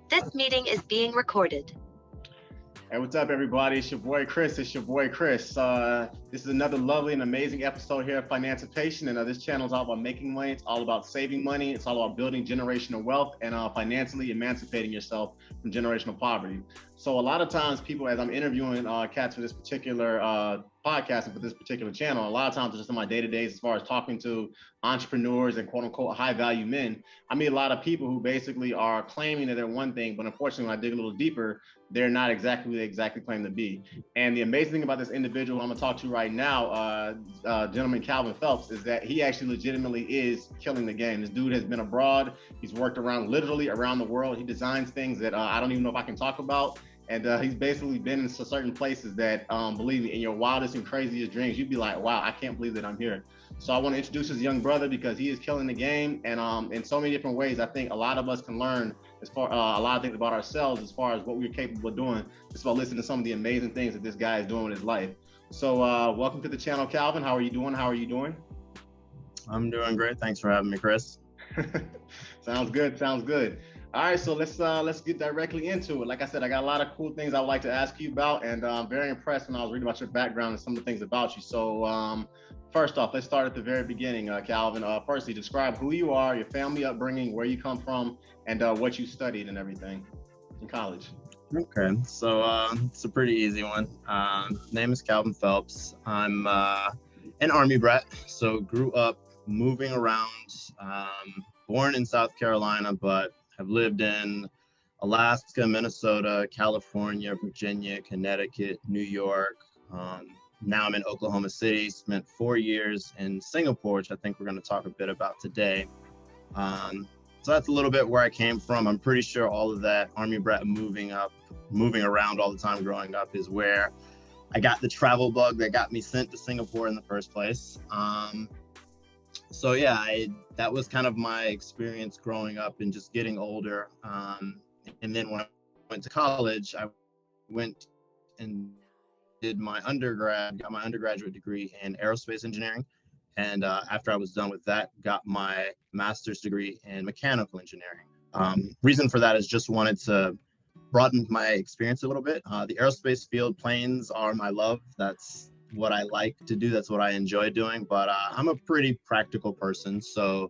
This meeting is being recorded. Hey, what's up, everybody? It's your boy Chris. This is another lovely and amazing episode here of Financipation. And this channel is all about making money. It's all about saving money. It's all about building generational wealth and financially emancipating yourself from generational poverty. So a lot of times people, as I'm interviewing cats for this particular podcast and for this particular channel, a lot of times it's just in my day-to-days as far as talking to entrepreneurs and quote unquote high value men. I meet a lot of people who basically are claiming that they're one thing, but unfortunately when I dig a little deeper, they're not exactly who they exactly claim to be. And the amazing thing about this individual I'm gonna talk to right now, gentleman Calvin Phelps, is that he actually legitimately is killing the game. This dude has been abroad. He's worked literally around the world. He designs things that I don't even know if I can talk about. And he's basically been in certain places that, believe me, in your wildest and craziest dreams, you'd be like, wow, I can't believe that I'm here. So I want to introduce his young brother because he is killing the game. And in so many different ways, I think a lot of us can learn a lot of things about ourselves as far as what we're capable of doing. It's about listening to some of the amazing things that this guy is doing with his life. So welcome to the channel, Calvin. How are you doing? I'm doing great. Thanks for having me, Chris. Sounds good. All right, so let's get directly into it. Like I said, I got a lot of cool things I would like to ask you about, and I'm very impressed when I was reading about your background and some of the things about you. So first off, let's start at the very beginning, Calvin. Firstly, describe who you are, your family upbringing, where you come from, and what you studied and everything in college. Okay, so it's a pretty easy one. Name is Calvin Phelps. I'm an Army brat, so grew up moving around, born in South Carolina, but have lived in Alaska, Minnesota, California, Virginia, Connecticut, New York. Now I'm in Oklahoma City, spent 4 years in Singapore, which I think we're going to talk a bit about today. So that's a little bit where I came from. I'm pretty sure all of that Army brat moving around all the time growing up is where I got the travel bug that got me sent to Singapore in the first place. So yeah, that was kind of my experience growing up and just getting older. And then when I went to college, I went and got my undergraduate degree in aerospace engineering. And after I was done with that, got my master's degree in mechanical engineering. Reason for that is just wanted to broaden my experience a little bit. The aerospace field, planes are my love. That's what I like to do. That's what I enjoy doing. But I'm a pretty practical person. So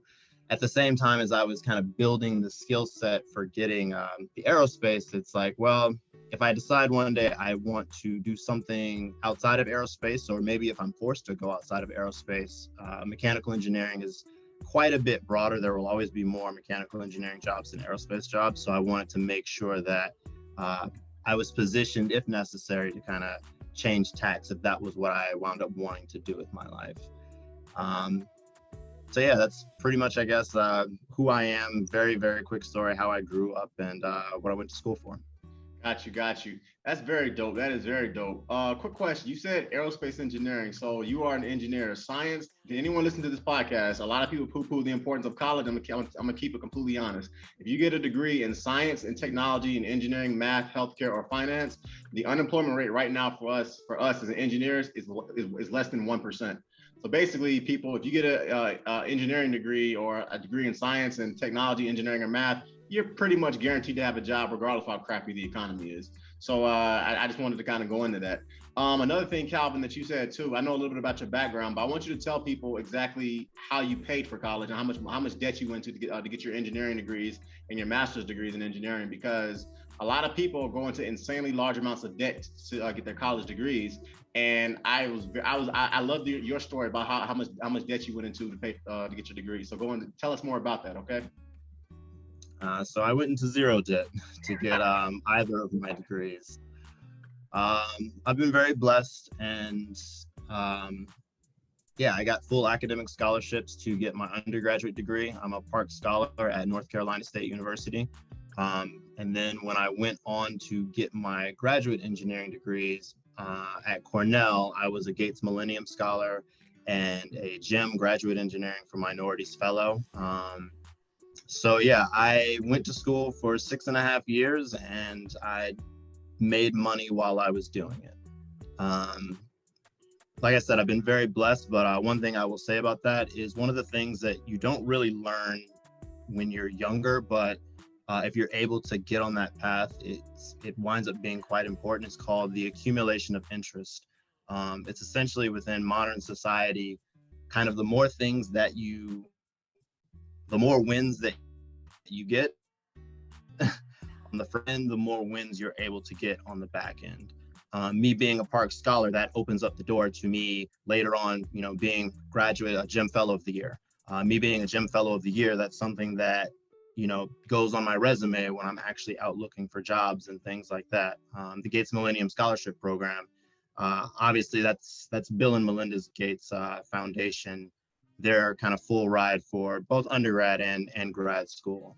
at the same time as I was kind of building the skill set for getting the aerospace, it's like, well, if I decide one day I want to do something outside of aerospace, or maybe if I'm forced to go outside of aerospace, mechanical engineering is quite a bit broader. There will always be more mechanical engineering jobs than aerospace jobs. So I wanted to make sure that I was positioned, if necessary, to kind of change tacks if that was what I wound up wanting to do with my life. So yeah, that's pretty much, I guess, who I am. Very, very quick story, how I grew up and what I went to school for. Got you. That's very dope. That is very dope. Quick question. You said aerospace engineering. So you are an engineer of science. Did anyone listen to this podcast? A lot of people poo-poo the importance of college. I'm gonna keep it completely honest. If you get a degree in science and technology and engineering, math, healthcare, or finance, the unemployment rate right now for us as engineers is less than 1%. So basically, people, if you get a engineering degree or a degree in science and technology, engineering, or math, you're pretty much guaranteed to have a job regardless of how crappy the economy is. So I just wanted to kind of go into that. Another thing, Calvin, that you said too, I know a little bit about your background, but I want you to tell people exactly how you paid for college and how much debt you went to get your engineering degrees and your master's degrees in engineering, because a lot of people go into insanely large amounts of debt to get their college degrees. And I loved your story about how much debt you went into to pay to get your degree. So go and tell us more about that, okay? So I went into zero debt to get either of my degrees. I've been very blessed, and I got full academic scholarships to get my undergraduate degree. I'm a Park Scholar at North Carolina State University. And then when I went on to get my graduate engineering degrees at Cornell, I was a Gates Millennium Scholar and a GEM Graduate Engineering for Minorities Fellow. So yeah, I went to school for 6.5 years and I made money while I was doing it. Like I said, I've been very blessed, but one thing I will say about that is one of the things that you don't really learn when you're younger, but if you're able to get on that path, it winds up being quite important. It's called the accumulation of interest. It's essentially within modern society, kind of the more wins that you get on the front end, the more wins you're able to get on the back end. Me being a Park Scholar, that opens up the door to me later on, being a Gym Fellow of the Year. Me being a Gym Fellow of the Year, that's something that, goes on my resume when I'm actually out looking for jobs and things like that. The Gates Millennium Scholarship Program, obviously that's Bill and Melinda Gates Foundation. They're kind of full ride for both undergrad and grad school.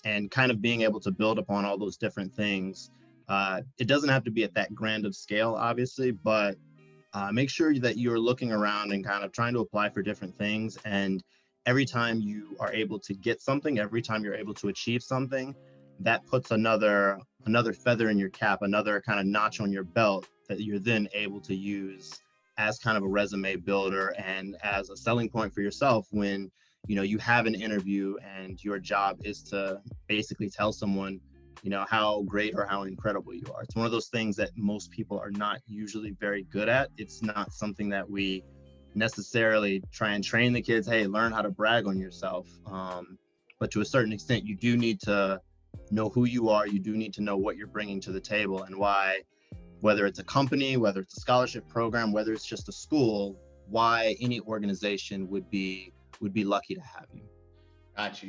And kind of being able to build upon all those different things. It doesn't have to be at that grand of scale, obviously, but make sure that you're looking around and kind of trying to apply for different things. And every time you are able to get something, every time you're able to achieve something, that puts another feather in your cap, another kind of notch on your belt that you're then able to use as kind of a resume builder and as a selling point for yourself when you have an interview and your job is to basically tell someone how great or how incredible you are. It's one of those things that most people are not usually very good at. It's not something that we necessarily try and train the kids, hey, learn how to brag on yourself. But to a certain extent, you do need to know who you are. You do need to know what you're bringing to the table and why, whether it's a company, whether it's a scholarship program, whether it's just a school, why any organization would be lucky to have you. Got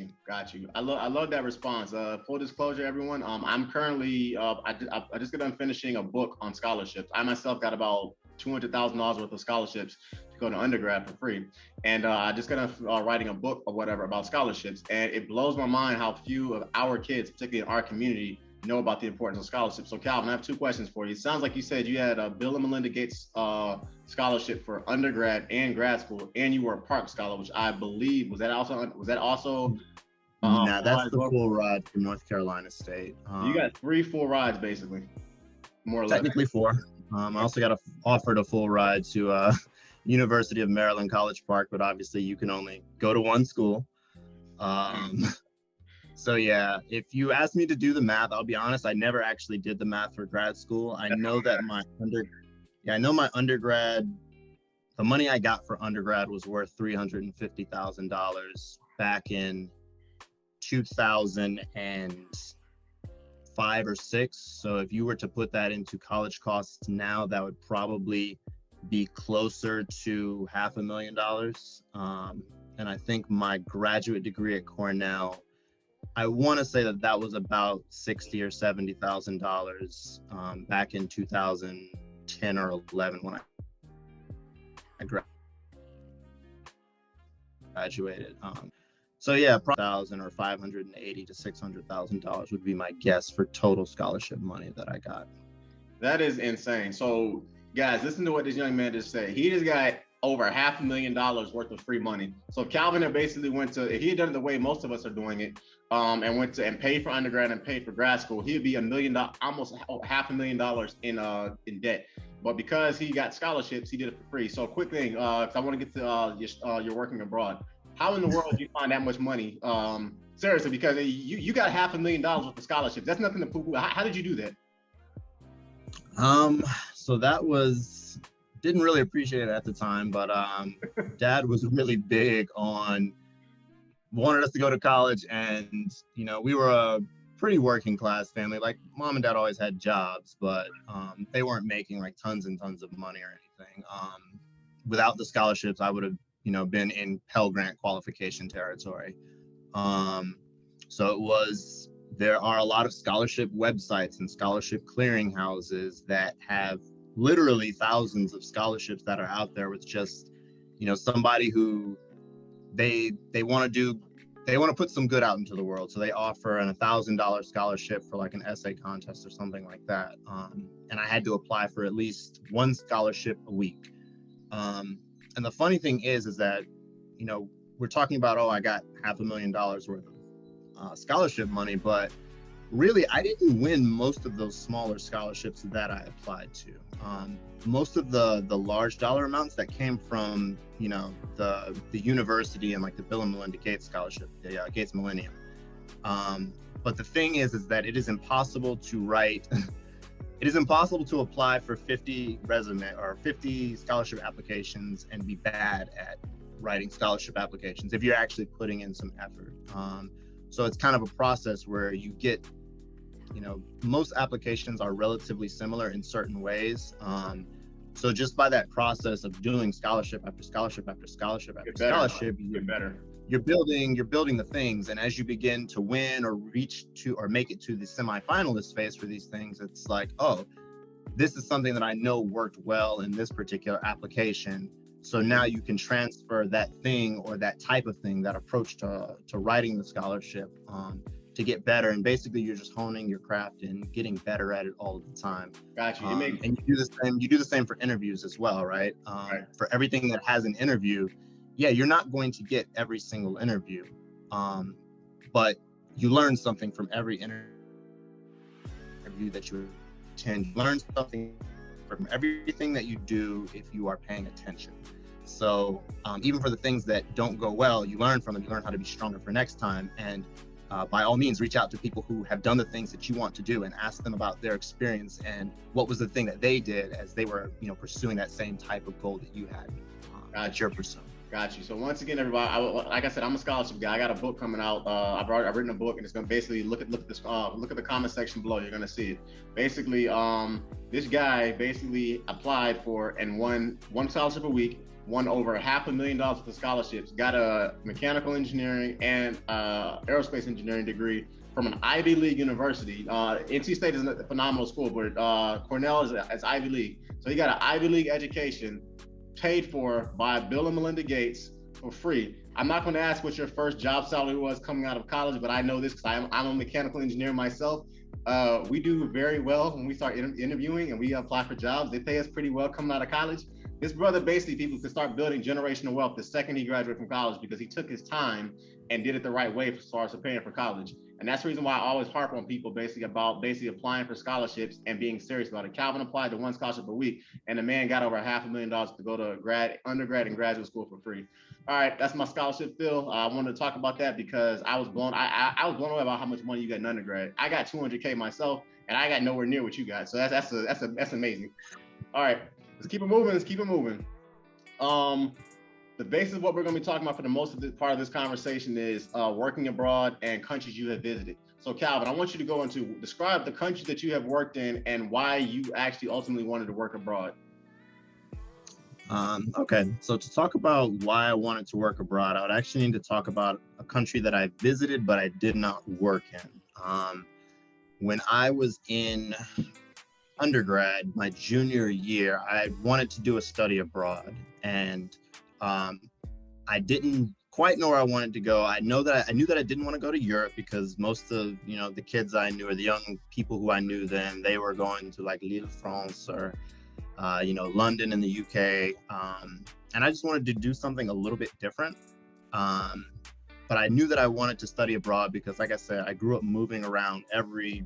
you. I love that response. Full disclosure, everyone. I'm currently I just got done finishing a book on scholarships. I myself got about $200,000 worth of scholarships to go to undergrad for free, and I just got done writing a book or whatever about scholarships. And it blows my mind how few of our kids, particularly in our community, know about the importance of scholarships. So Calvin, I have two questions for you. It sounds like you said you had a Bill and Melinda Gates scholarship for undergrad and grad school, and you were a Park Scholar, which I believe was that also Nah, that's the full ride from North Carolina State. You got 3 full rides basically, more or less. Technically 4. I also got offered a full ride to University of Maryland College Park, but obviously you can only go to one school. So yeah, if you ask me to do the math, I'll be honest, I never actually did the math for grad school. I know that my undergrad, the money I got for undergrad was worth $350,000 back in 2005 or 6. So if you were to put that into college costs now, that would probably be closer to $500,000. And I think my graduate degree at Cornell, I want to say that was about $60,000 or $70,000 back in 2010 or 11 when I graduated. So yeah, $1,000 or $580,000 to $600,000 would be my guess for total scholarship money that I got. That is insane. So guys, listen to what this young man just said. He just got over $500,000 worth of free money. So Calvin had basically if he had done it the way most of us are doing it, and went to and paid for undergrad and paid for grad school, he'd be $1 million, almost $500,000 in debt. But because he got scholarships, he did it for free. So quick thing, because I want to get to you're working abroad. How in the world do you find that much money? Seriously, because you got $500,000 worth of scholarships. That's nothing to poo-poo. How did you do that? So that didn't really appreciate it at the time, but Dad was really big on wanted us to go to college, and we were a pretty working class family. Like Mom and Dad always had jobs, but they weren't making like tons and tons of money or anything. Without the scholarships, I would have been in Pell Grant qualification territory. So there are a lot of scholarship websites and scholarship clearinghouses that have literally thousands of scholarships that are out there with just, somebody who they want to put some good out into the world. So they offer an $1,000 scholarship for like an essay contest or something like that. And I had to apply for at least one scholarship a week. And the funny thing is that, we're talking about, I got $500,000 worth of scholarship money, but really, I didn't win most of those smaller scholarships that I applied to. Most of the large dollar amounts that came from, the university and like the Bill and Melinda Gates scholarship, the Gates Millennium, But the thing is that it is impossible to write. It is impossible to apply for 50 resume or 50 scholarship applications and be bad at writing scholarship applications if you're actually putting in some effort. So it's kind of a process where you get, most applications are relatively similar in certain ways. So just by that process of doing scholarship after scholarship after scholarship after scholarship, you get better. You're building the things, and as you begin to win or reach to or make it to the semifinalist phase for these things, it's like, oh, this is something that I know worked well in this particular application. So now you can transfer that thing or that type of thing, that approach to writing the scholarship, to get better. And basically you're just honing your craft and getting better at it all the time. Gotcha. And you do the same for interviews as well, right? Right. For everything that has an interview, yeah, you're not going to get every single interview, but you learn something from every interview that you attend. You learn something from everything that you do if you are paying attention. So even for the things that don't go well, you learn from them. You learn how to be stronger for next time. And by all means, reach out to people who have done the things that you want to do and ask them about their experience and what was the thing that they did as they were, pursuing that same type of goal that you had that you're pursuing. Got you. So once again, everybody, like I said, I'm a scholarship guy. I got a book coming out. I've written a book, and it's gonna basically look at the comment section below. You're gonna see it. Basically, this guy basically applied for and won one scholarship a week, won over $500,000 for scholarships, got a mechanical engineering and aerospace engineering degree from an Ivy League university. NC State is a phenomenal school, but Cornell is Ivy League. So he got an Ivy League education, paid for by Bill and Melinda Gates for free. I'm not going to ask what your first job salary was coming out of college, but I know this because I'm a mechanical engineer myself. We do very well when we start interviewing and we apply for jobs. They pay us pretty well coming out of college. This brother, basically, people could start building generational wealth the second he graduated from college because he took his time and did it the right way as far as preparing for college. And that's the reason why I always harp on people about applying for scholarships and being serious about it. Calvin applied to one scholarship a week, and the man got over $500,000 to go to undergrad and graduate school for free. All right, that's my scholarship fill. I wanted to talk about that because I was blown away about how much money you got in undergrad. I got $200K myself, and I got nowhere near what you got. So that's amazing. All right, let's keep it moving. The basis of what we're going to be talking about for the most of the part of this conversation is working abroad and countries you have visited. So Calvin, I want you to describe the country that you have worked in and why you actually ultimately wanted to work abroad. Okay, so to talk about why I wanted to work abroad, I would actually need to talk about a country that I visited, but I did not work in. When I was in undergrad, my junior year, I wanted to do a study abroad, and I didn't quite know where I wanted to go. I knew that I didn't want to go to Europe because most of the kids I knew or the young people who I knew then, they were going to like Lille, France, or London in the UK, and I just wanted to do something a little bit different. But I knew that I wanted to study abroad because, like I said, I grew up moving around every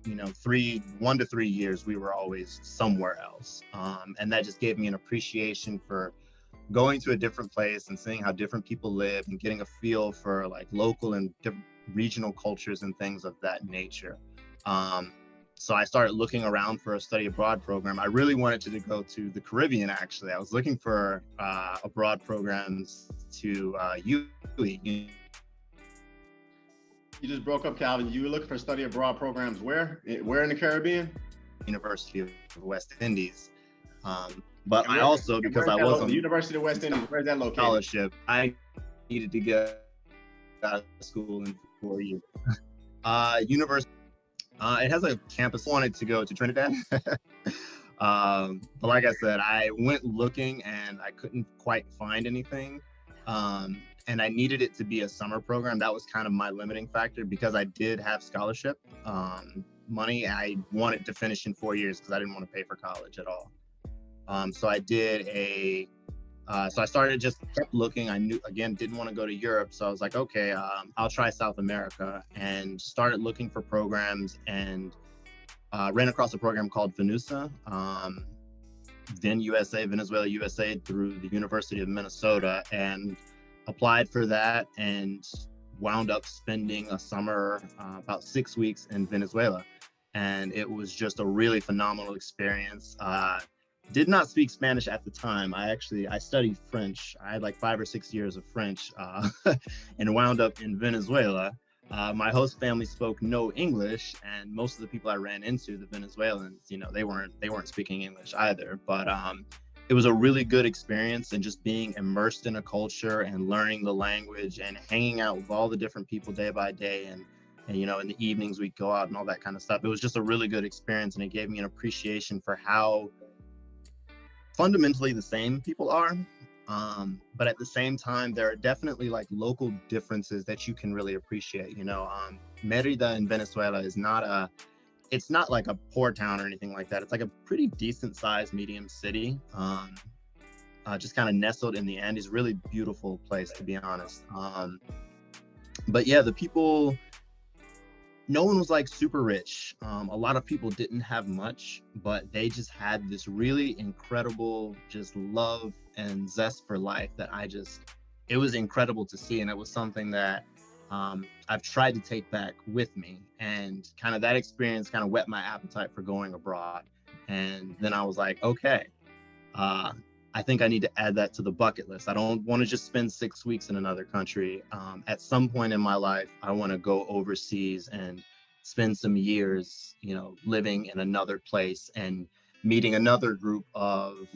1 to 3 years. We were always somewhere else, and that just gave me an appreciation for going to a different place and seeing how different people live and getting a feel for like local and regional cultures and things of that nature. So I started looking around for a study abroad program. I really wanted to go to the Caribbean, actually. I was looking for abroad programs to UE. You just broke up, Calvin. You were looking for study abroad programs where? Where in the Caribbean? University of West Indies. But I also, because I was on the University of West Indies, where's that located? Scholarship, I needed to get out of school in 4 years. University, it has a campus. I wanted to go to Trinidad. But like I said, I went looking and I couldn't quite find anything. And I needed it to be a summer program. That was kind of my limiting factor because I did have scholarship money. I wanted to finish in 4 years because I didn't want to pay for college at all. So I did so I started, just kept looking. I didn't want to go to Europe. So I was like, okay, I'll try South America, and started looking for programs, and ran across a program called VENUSA, Venezuela, USA, through the University of Minnesota, and applied for that and wound up spending a summer, about 6 weeks in Venezuela. And it was just a really phenomenal experience. Did not speak Spanish at the time. I studied French. I had like 5 or 6 years of French, and wound up in Venezuela. My host family spoke no English, and most of the people I ran into, the Venezuelans, they weren't speaking English either. But it was a really good experience, and just being immersed in a culture and learning the language and hanging out with all the different people day by day, and in the evenings we'd go out and all that kind of stuff. It was just a really good experience, and it gave me an appreciation for how fundamentally the same people are. But at the same time, there are definitely like local differences that you can really appreciate. Merida in Venezuela is it's not like a poor town or anything like that. It's like a pretty decent sized medium city, just kind of nestled in the Andes. Really beautiful place, to be honest. But yeah, the people, no one was like super rich. A lot of people didn't have much, but they just had this really incredible just love and zest for life that it was incredible to see. And it was something that I've tried to take back with me, and kind of that experience kind of whet my appetite for going abroad. And then I was like, okay, I think I need to add that to the bucket list. I don't want to just spend 6 weeks in another country. At some point in my life, I want to go overseas and spend some years, living in another place and meeting another group of,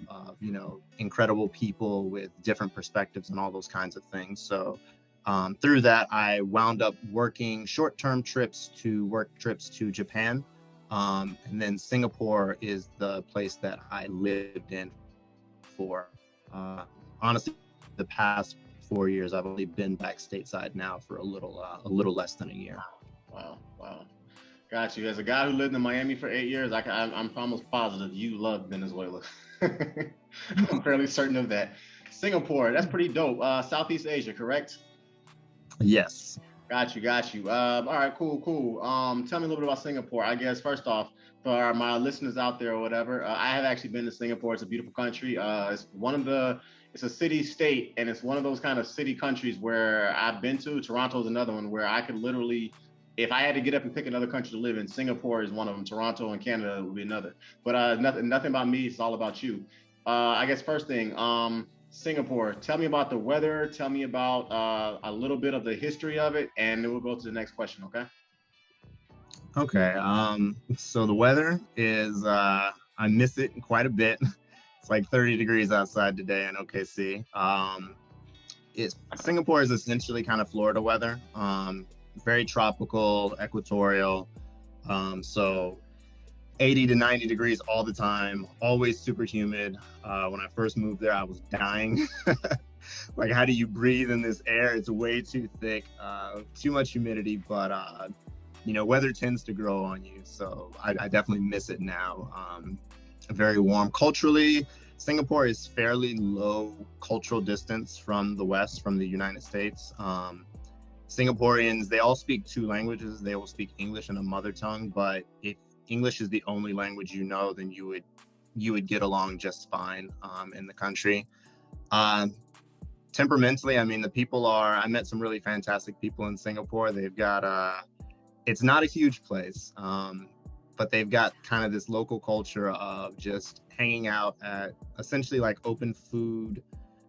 incredible people with different perspectives and all those kinds of things. So through that, I wound up working short-term work trips to Japan. And then Singapore is the place that I lived in for, honestly, the past 4 years. I've only been back stateside now for a little less than a year. Wow. Got you. As a guy who lived in Miami for 8 years, I'm almost positive you love Venezuela. I'm fairly certain of that. Singapore, that's pretty dope. Southeast Asia, correct? Yes. Got you. All right, cool. Tell me a little bit about Singapore. I guess first off, for my listeners out there or whatever, I have actually been to Singapore. It's a beautiful country. It's a city state, and it's one of those kind of city countries where I've been to. Toronto is another one where I could literally, if I had to get up and pick another country to live in, Singapore is one of them. Toronto and Canada would be another. But nothing about me. It's all about you. I guess first thing, Singapore. Tell me about the weather. Tell me about a little bit of the history of it, and then we'll go to the next question. Okay. Okay. So the weather is, I miss it quite a bit. It's like 30 degrees outside today in OKC. Singapore is essentially kind of Florida weather. Very tropical, equatorial. So 80 to 90 degrees all the time, always super humid. When I first moved there, I was dying. Like, how do you breathe in this air? It's way too thick, too much humidity, but weather tends to grow on you. So I definitely miss it now. Very warm. Culturally, Singapore is fairly low cultural distance from the West, from the United States. Singaporeans, they all speak 2 languages. They will speak English and a mother tongue, but if English is the only language then you would get along just fine in the country. Temperamentally, the people I met some really fantastic people in Singapore. They've got it's not a huge place, but they've got kind of this local culture of just hanging out at essentially like open food.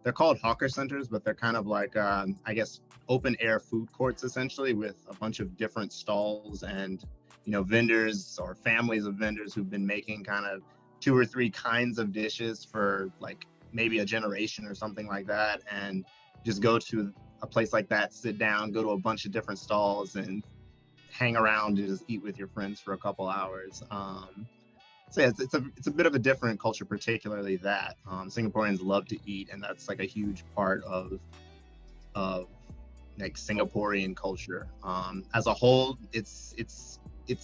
They're called hawker centers, but they're kind of like, I guess, open air food courts, essentially, with a bunch of different stalls and, vendors or families of vendors who've been making kind of 2 or 3 kinds of dishes for like maybe a generation or something like that. And just go to a place like that, sit down, go to a bunch of different stalls and hang around and just eat with your friends for a couple hours. So yeah, it's a bit of a different culture, particularly that Singaporeans love to eat, and that's like a huge part of like Singaporean culture. As a whole, it's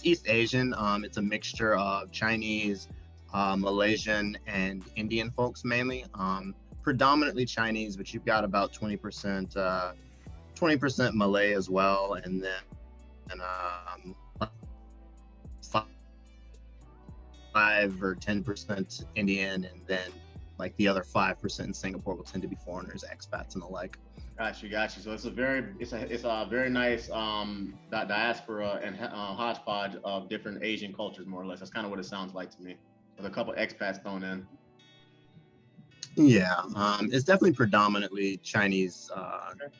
East Asian. It's a mixture of Chinese, Malaysian, and Indian folks mainly. Predominantly Chinese, but you've got about 20% Malay as well, and then 5 or 10% Indian, and then like the other 5% in Singapore will tend to be foreigners, expats, and the like. Got you. So it's a very nice diaspora and hodgepodge of different Asian cultures, more or less. That's kind of what it sounds like to me, with a couple expats thrown in. Yeah, it's definitely predominantly Chinese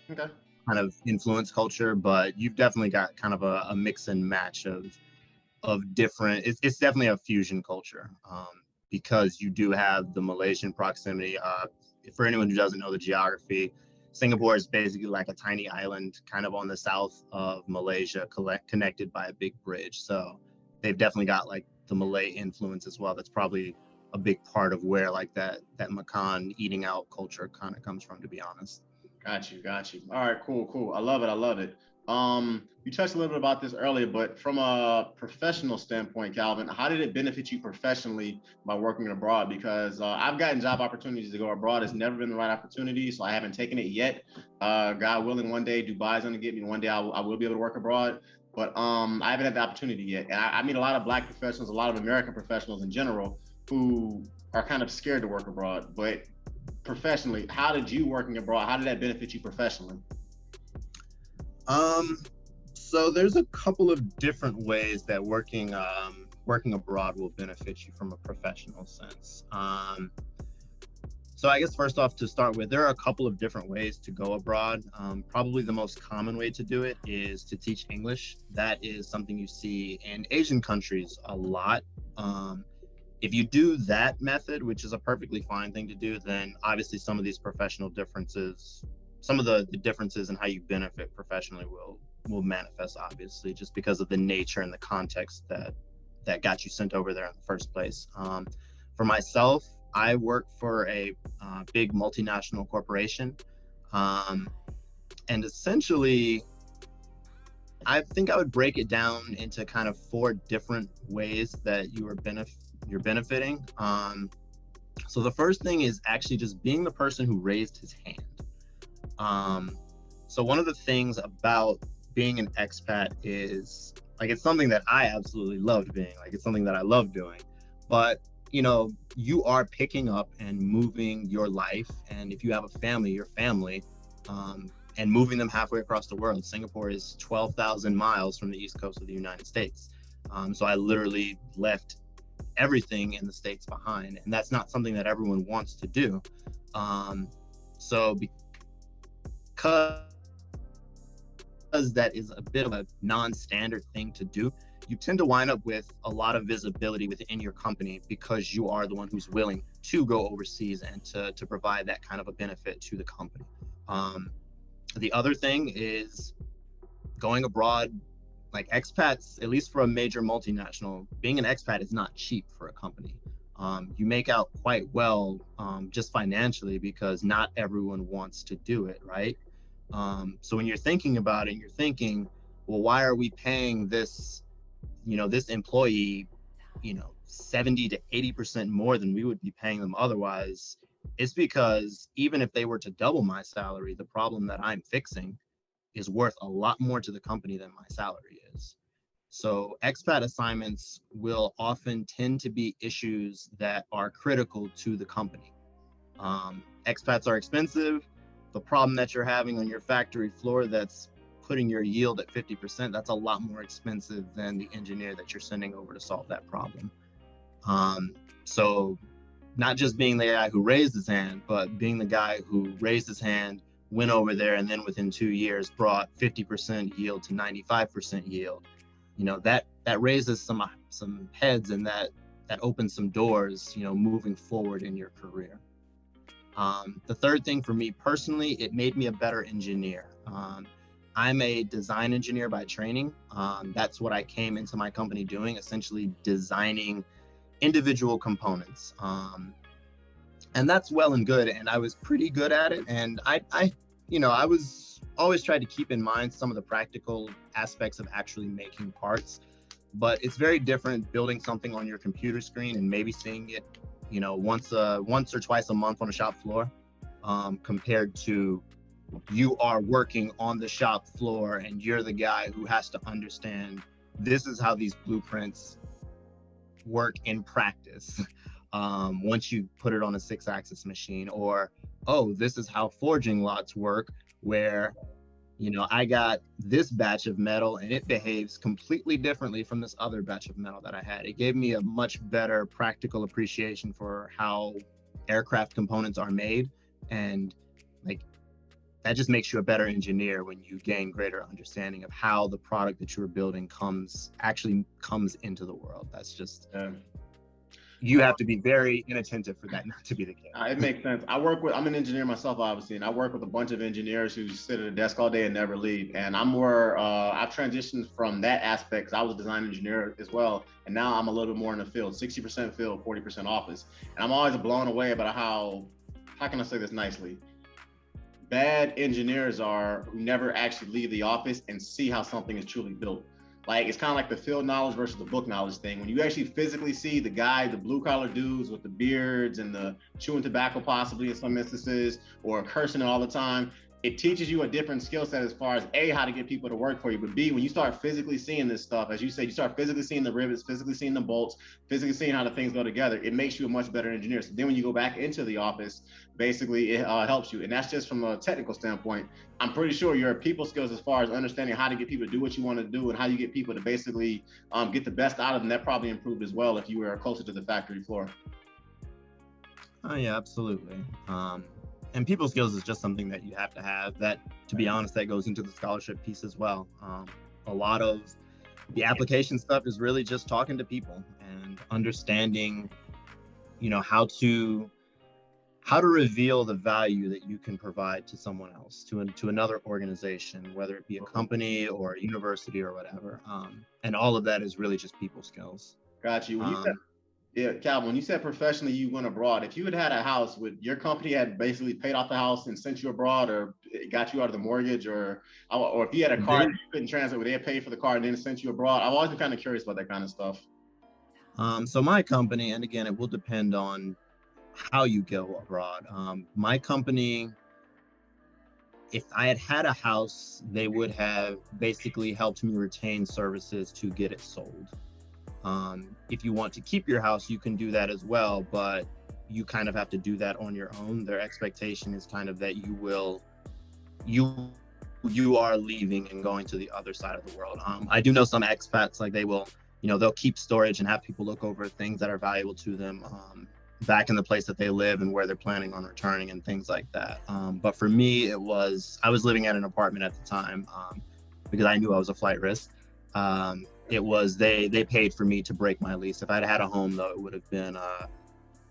Okay. kind of influence culture, but you've definitely got kind of a mix and match of different. It's definitely a fusion culture, because you do have the Malaysian proximity. For anyone who doesn't know the geography, Singapore is basically like a tiny island kind of on the south of Malaysia, connected by a big bridge. So they've definitely got like the Malay influence as well. That's probably a big part of where like that Makan eating out culture kind of comes from, to be honest. Got you. All right, cool. I love it. You touched a little bit about this earlier, but from a professional standpoint, Calvin, how did it benefit you professionally by working abroad? Because I've gotten job opportunities to go abroad. It's never been the right opportunity, so I haven't taken it yet. God willing, one day Dubai's gonna get me. One day I will be able to work abroad, but I haven't had the opportunity yet. And I meet a lot of Black professionals, a lot of American professionals in general, who are kind of scared to work abroad. But professionally, how did you working abroad? How did that benefit you professionally? So there's a couple of different ways that working abroad will benefit you from a professional sense. So I guess first off, to start with, there are a couple of different ways to go abroad. Probably the most common way to do it is to teach English. That is something you see in Asian countries a lot. If you do that method, which is a perfectly fine thing to do, then obviously some of these professional differences, some of the differences in how you benefit professionally will manifest, obviously, just because of the nature and the context that got you sent over there in the first place. For myself, I work for a big multinational corporation, and essentially, I think I would break it down into kind of 4 different ways that you're benefiting. So the first thing is actually just being the person who raised his hand. So one of the things about being an expat is, like, it's something that I absolutely loved being, like, it's something that I love doing, but you are picking up and moving your life, and if you have a family, your family, and moving them halfway across the world. Singapore is 12,000 miles from the east coast of the United States. So I literally left everything in the States behind, and that's not something that everyone wants to do. So because that is a bit of a non-standard thing to do, you tend to wind up with a lot of visibility within your company because you are the one who's willing to go overseas and to provide that kind of a benefit to the company. The other thing is going abroad. Like, expats, at least for a major multinational, being an expat is not cheap for a company. You make out quite well just financially, because not everyone wants to do it, right? So when you're thinking about it, you're thinking, well, why are we paying this employee, 70 to 80% more than we would be paying them otherwise? It's because even if they were to double my salary, the problem that I'm fixing is worth a lot more to the company than my salary is. So expat assignments will often tend to be issues that are critical to the company. Expats are expensive. The problem that you're having on your factory floor that's putting your yield at 50%, that's a lot more expensive than the engineer that you're sending over to solve that problem. So not just being the guy who raised his hand, but being the guy who raised his hand, went over there, and then within 2 years brought 50% yield to 95% yield. That raises some heads, and that opens some doors, moving forward in your career. The third thing for me personally, it made me a better engineer. I'm a design engineer by training. That's what I came into my company doing, essentially designing individual components. And that's well and good, and I was pretty good at it. And I was always trying to keep in mind some of the practical aspects of actually making parts. But it's very different building something on your computer screen and maybe seeing it, once or twice a month on a shop floor, compared to you are working on the shop floor and you're the guy who has to understand this is how these blueprints work in practice. Once you put it on a 6-axis machine, or, oh, this is how forging lots work where, I got this batch of metal and it behaves completely differently from this other batch of metal that I had. It gave me a much better practical appreciation for how aircraft components are made. And like, that just makes you a better engineer when you gain greater understanding of how the product that you're building comes into the world. That's just, you have to be very inattentive for that not to be the case. It makes sense. I'm an engineer myself, obviously, and I work with a bunch of engineers who sit at a desk all day and never leave. And I'm more, I've transitioned from that aspect because I was a design engineer as well. And now I'm a little bit more in the field, 60% field, 40% office. And I'm always blown away about how can I say this nicely? Bad engineers are who never actually leave the office and see how something is truly built. Like, it's kind of like the field knowledge versus the book knowledge thing. When you actually physically see the blue collar dudes with the beards and the chewing tobacco possibly in some instances, or cursing all the time, it teaches you a different skill set as far as A, how to get people to work for you, but B, when you start physically seeing this stuff, as you say, you start physically seeing the rivets, physically seeing the bolts, physically seeing how the things go together, it makes you a much better engineer. So then when you go back into the office, basically it helps you. And that's just from a technical standpoint. I'm pretty sure your people skills as far as understanding how to get people to do what you want to do and how you get people to basically get the best out of them, that probably improved as well if you were closer to the factory floor. Oh yeah, absolutely. And people skills is just something that you have to have. That, to be honest, that goes into the scholarship piece as well. A lot of the application stuff is really just talking to people and understanding, how to reveal the value that you can provide to someone else, to another organization, whether it be a company or a university or whatever. And all of that is really just people skills. Got you. Yeah, Calvin, when you said professionally you went abroad, if you had a house, would your company had basically paid off the house and sent you abroad, or got you out of the mortgage, or if you had a car that you couldn't translate, would they pay for the car and then sent you abroad? I've always been kind of curious about that kind of stuff. So my company, and again, it will depend on how you go abroad. My company, if I had a house, they would have basically helped me retain services to get it sold. If you want to keep your house, you can do that as well, but you kind of have to do that on your own. Their expectation is kind of that you are leaving and going to the other side of the world. I do know some expats, like they'll keep storage and have people look over things that are valuable to them back in the place that they live and where they're planning on returning and things like that. But for me, I was living at an apartment at the time because I knew I was a flight risk. They paid for me to break my lease. If I'd had a home, though, it would have been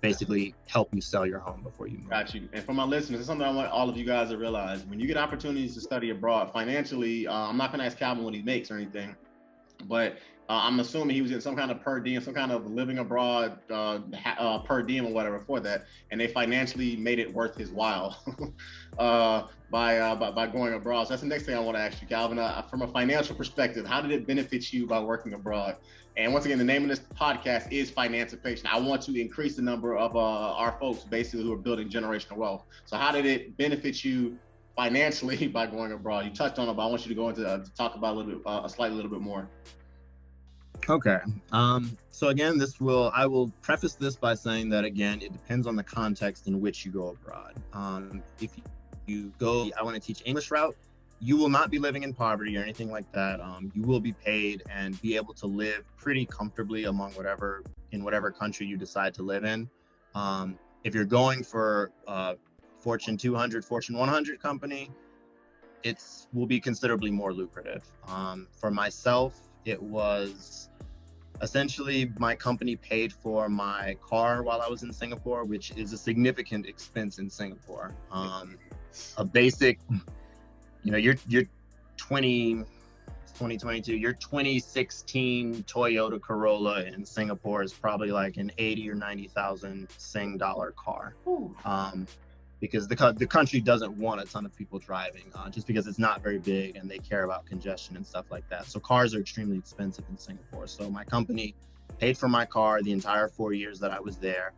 basically help you sell your home before you move. Got you. And for my listeners, it's something I want all of you guys to realize. When you get opportunities to study abroad financially, I'm not going to ask Calvin what he makes or anything, but I'm assuming he was in some kind of per diem, some kind of living abroad per diem or whatever for that, and they financially made it worth his while by going abroad. So that's the next thing I want to ask you, Calvin. From a financial perspective, how did it benefit you by working abroad? And once again, the name of this podcast is Financipation. I want to increase the number of our folks basically who are building generational wealth. So how did it benefit you financially by going abroad? You touched on it, but I want you to go into talk about a little bit more. Okay. So again, I will preface this by saying that, again, it depends on the context in which you go abroad. If you go, I want to teach English route, you will not be living in poverty or anything like that. You will be paid and be able to live pretty comfortably in whatever country you decide to live in. If you're going for Fortune 200, Fortune 100 company, it will be considerably more lucrative. For myself, it was essentially my company paid for my car while I was in Singapore, which is a significant expense in Singapore. A basic, your 2022, your 2016 Toyota Corolla in Singapore is probably like an 80 or 90,000 Sing dollar car. Because the country doesn't want a ton of people driving, just because it's not very big and they care about congestion and stuff like that. So cars are extremely expensive in Singapore. So my company paid for my car the entire 4 years that I was there.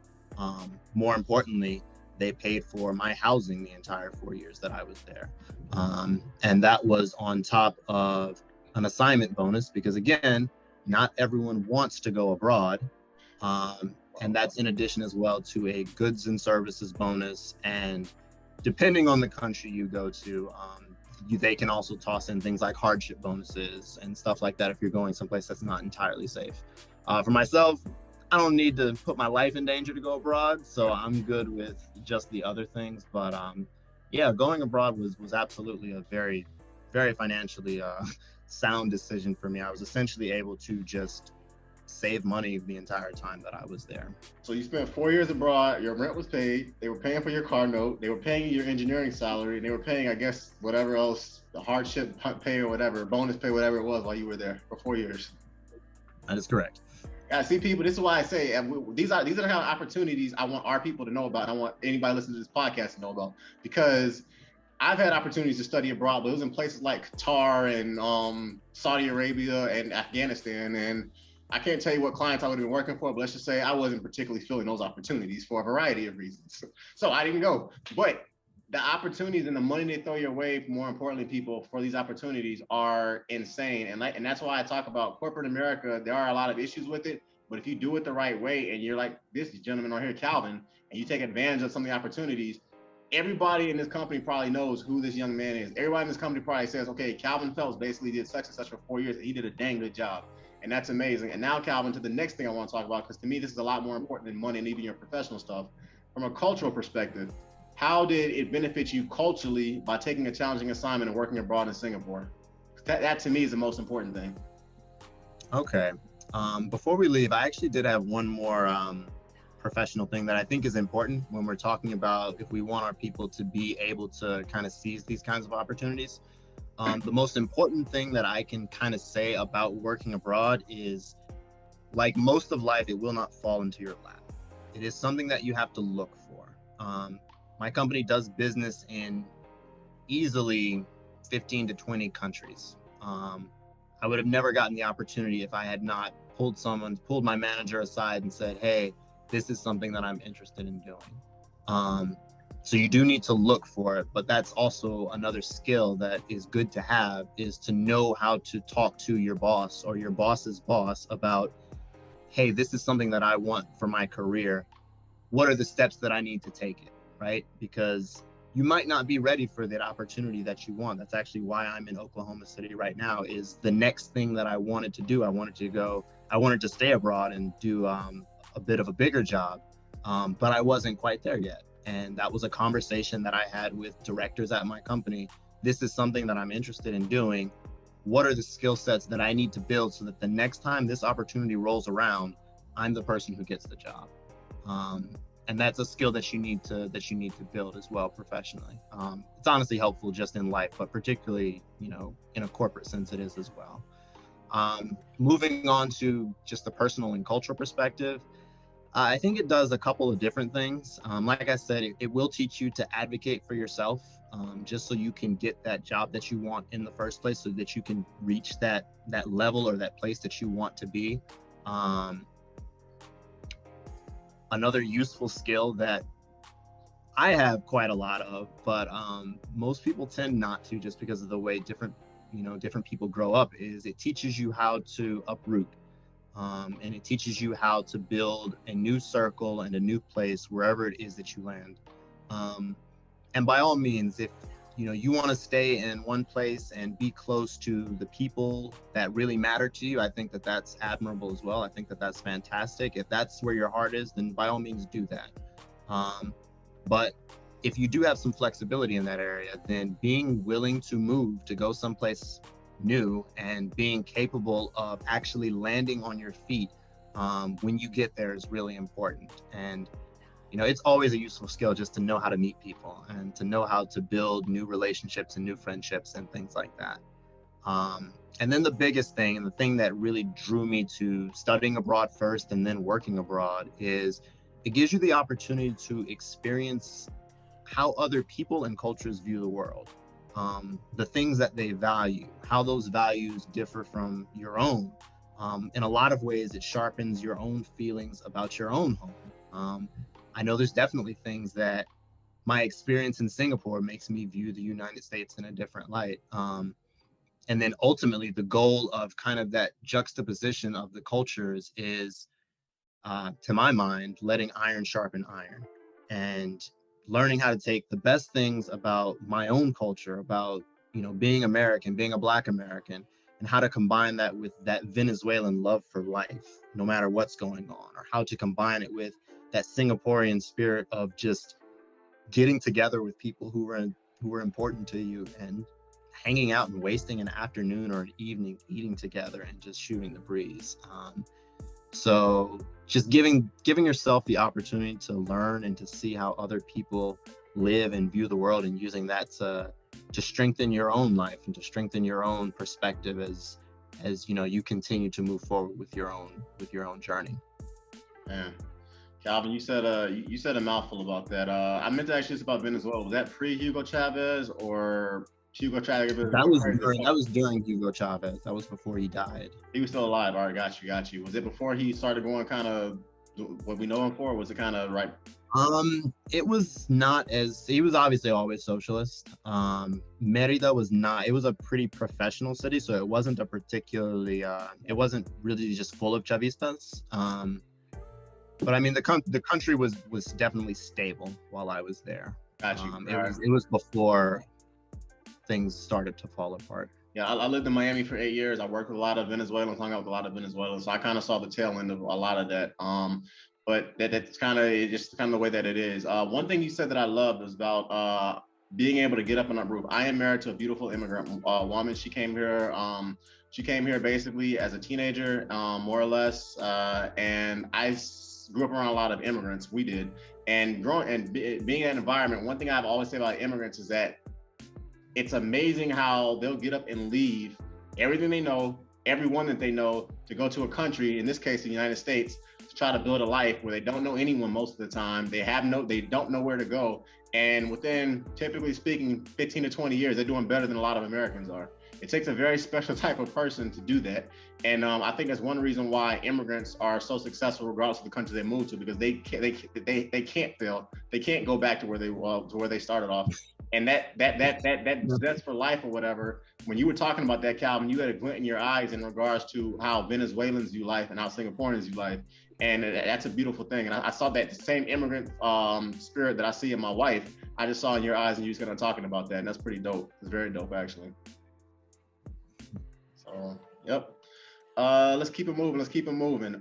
More importantly, they paid for my housing the entire 4 years that I was there. And that was on top of an assignment bonus, because again, not everyone wants to go abroad. And that's in addition as well to a goods and services bonus. And depending on the country you go to, they can also toss in things like hardship bonuses and stuff like that if you're going someplace that's not entirely safe. For myself, I don't need to put my life in danger to go abroad, so I'm good with just the other things. But yeah, going abroad was absolutely a very, very financially sound decision for me. I was essentially able to just save money the entire time that I was there. So you spent 4 years abroad, your rent was paid, they were paying for your car note, they were paying your engineering salary, and they were paying, I guess, whatever else, the hardship pay or whatever, bonus pay, whatever it was while you were there for 4 years. That is correct. I see people, this is why I say these are the kind of opportunities I want our people to know about. I want anybody listening to this podcast to know about, because I've had opportunities to study abroad, but it was in places like Qatar and Saudi Arabia and Afghanistan. And I can't tell you what clients I would have been working for, but let's just say I wasn't particularly filling those opportunities for a variety of reasons. So I didn't go. But the opportunities and the money they throw your way, more importantly, people, for these opportunities are insane. And that's why I talk about corporate America. There are a lot of issues with it, but if you do it the right way and you're like this gentleman right here, Calvin, and you take advantage of some of the opportunities, everybody in this company probably knows who this young man is. Everybody in this company probably says, okay, Calvin Phelps basically did such and such for 4 years, and he did a dang good job. And that's amazing. And now, Calvin, to the next thing I want to talk about, because to me, this is a lot more important than money and even your professional stuff. From a cultural perspective, how did it benefit you culturally by taking a challenging assignment and working abroad in Singapore? That to me is the most important thing. Okay. Before we leave, I actually did have one more professional thing that I think is important when we're talking about if we want our people to be able to kind of seize these kinds of opportunities. The most important thing that I can kind of say about working abroad is, like most of life, it will not fall into your lap. It is something that you have to look for. My company does business in easily 15 to 20 countries. I would have never gotten the opportunity if I had not pulled my manager aside and said, hey, this is something that I'm interested in doing. So you do need to look for it, but that's also another skill that is good to have, is to know how to talk to your boss or your boss's boss about, hey, this is something that I want for my career. What are the steps that I need to take it, right? Because you might not be ready for that opportunity that you want. That's actually why I'm in Oklahoma City right now, is the next thing that I wanted to do. I wanted to stay abroad and do a bit of a bigger job, but I wasn't quite there yet. And that was a conversation that I had with directors at my company. This is something that I'm interested in doing. What are the skill sets that I need to build so that the next time this opportunity rolls around, I'm the person who gets the job? And that's a skill that you need to build as well professionally. It's honestly helpful just in life, but particularly, in a corporate sense, it is as well. Moving on to just the personal and cultural perspective, I think it does a couple of different things. Like I said, it will teach you to advocate for yourself, just so you can get that job that you want in the first place, so that you can reach that level or that place that you want to be. Another useful skill that I have quite a lot of, but most people tend not to, just because of the way different people grow up, is it teaches you how to uproot. And it teaches you how to build a new circle and a new place wherever it is that you land. And by all means, if you want to stay in one place and be close to the people that really matter to you, I think that that's admirable as well. I think that that's fantastic. If that's where your heart is, then by all means do that. But if you do have some flexibility in that area, then being willing to move to go someplace new and being capable of actually landing on your feet when you get there is really important. And it's always a useful skill just to know how to meet people and to know how to build new relationships and new friendships and things like that. And then the biggest thing, and the thing that really drew me to studying abroad first and then working abroad, is it gives you the opportunity to experience how other people and cultures view the world. The things that they value, how those values differ from your own. In a lot of ways, it sharpens your own feelings about your own home. I know there's definitely things that my experience in Singapore makes me view the United States in a different light. And then ultimately, the goal of kind of that juxtaposition of the cultures is, to my mind, letting iron sharpen iron and learning how to take the best things about my own culture, about being American, being a Black American, and how to combine that with that Venezuelan love for life, no matter what's going on, or how to combine it with that Singaporean spirit of just getting together with people who were important to you and hanging out and wasting an afternoon or an evening eating together and just shooting the breeze. So just giving yourself the opportunity to learn and to see how other people live and view the world, and using that to strengthen your own life and to strengthen your own perspective as you continue to move forward with your own journey. Man, Calvin, you said a mouthful about that. I meant to ask you this about Venezuela. Was that pre-Hugo Chavez or Hugo Chavez? That was during Hugo Chavez. That was before he died. He was still alive. All right, got you. Was it before he started going kind of what we know him for? Or was it kind of right? It was not as, he was obviously always socialist. Merida was not, it was a pretty professional city, so it wasn't a particularly, it wasn't really just full of Chavistas. But I mean, the country was definitely stable while I was there. Got you. It was before things started to fall apart. Yeah, I lived in Miami for 8 years. I worked with a lot of Venezuelans, hung out with a lot of Venezuelans, so I kind of saw the tail end of a lot of that. But that's kind of just kind of the way that it is. One thing you said that I loved was about being able to get up on that roof. I am married to a beautiful immigrant woman. She came here. She came here basically as a teenager, more or less, and I grew up around a lot of immigrants. We did, and growing and being in that environment. One thing I've always said about immigrants is that it's amazing how they'll get up and leave everything they know, everyone that they know, to go to a country, in this case, the United States, to try to build a life where they don't know anyone most of the time. They don't know where to go. And within, typically speaking, 15 to 20 years, they're doing better than a lot of Americans are. It takes a very special type of person to do that. And I think that's one reason why immigrants are so successful regardless of the country they move to, because they can't fail. They can't go back to where they started off. And that's for life or whatever. When you were talking about that, Calvin, you had a glint in your eyes in regards to how Venezuelans view life and how Singaporeans view life. And that's a beautiful thing. And I saw that same immigrant spirit that I see in my wife, I just saw in your eyes, and you just kind of talking about that. And that's pretty dope. It's very dope, actually. So, yep. Let's keep it moving.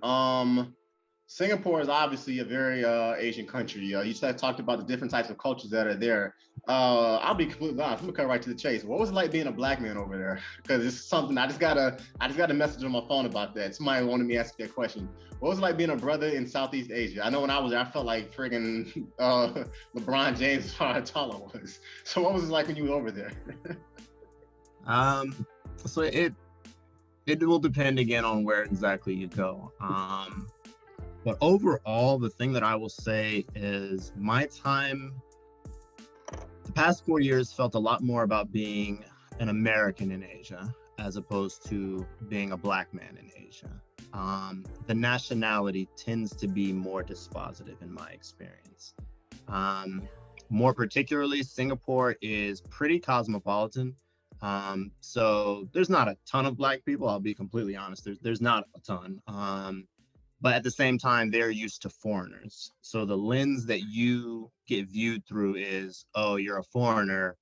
Singapore is obviously a very Asian country. You talked about the different types of cultures that are there. I'll be completely honest. I'm gonna cut right to the chase. What was it like being a Black man over there? Because it's something I just got a message on my phone about that. Somebody wanted me to ask that question. What was it like being a brother in Southeast Asia? I know when I was there, I felt like friggin' LeBron James as far as tall I was. So what was it like when you were over there? So it will depend again on where exactly you go. But overall, the thing that I will say is my time, the past 4 years felt a lot more about being an American in Asia as opposed to being a Black man in Asia. The nationality tends to be more dispositive in my experience. More particularly, Singapore is pretty cosmopolitan. So there's not a ton of Black people, I'll be completely honest. There's not a ton. But at the same time, they're used to foreigners. So the lens that you get viewed through is, oh, you're a foreigner.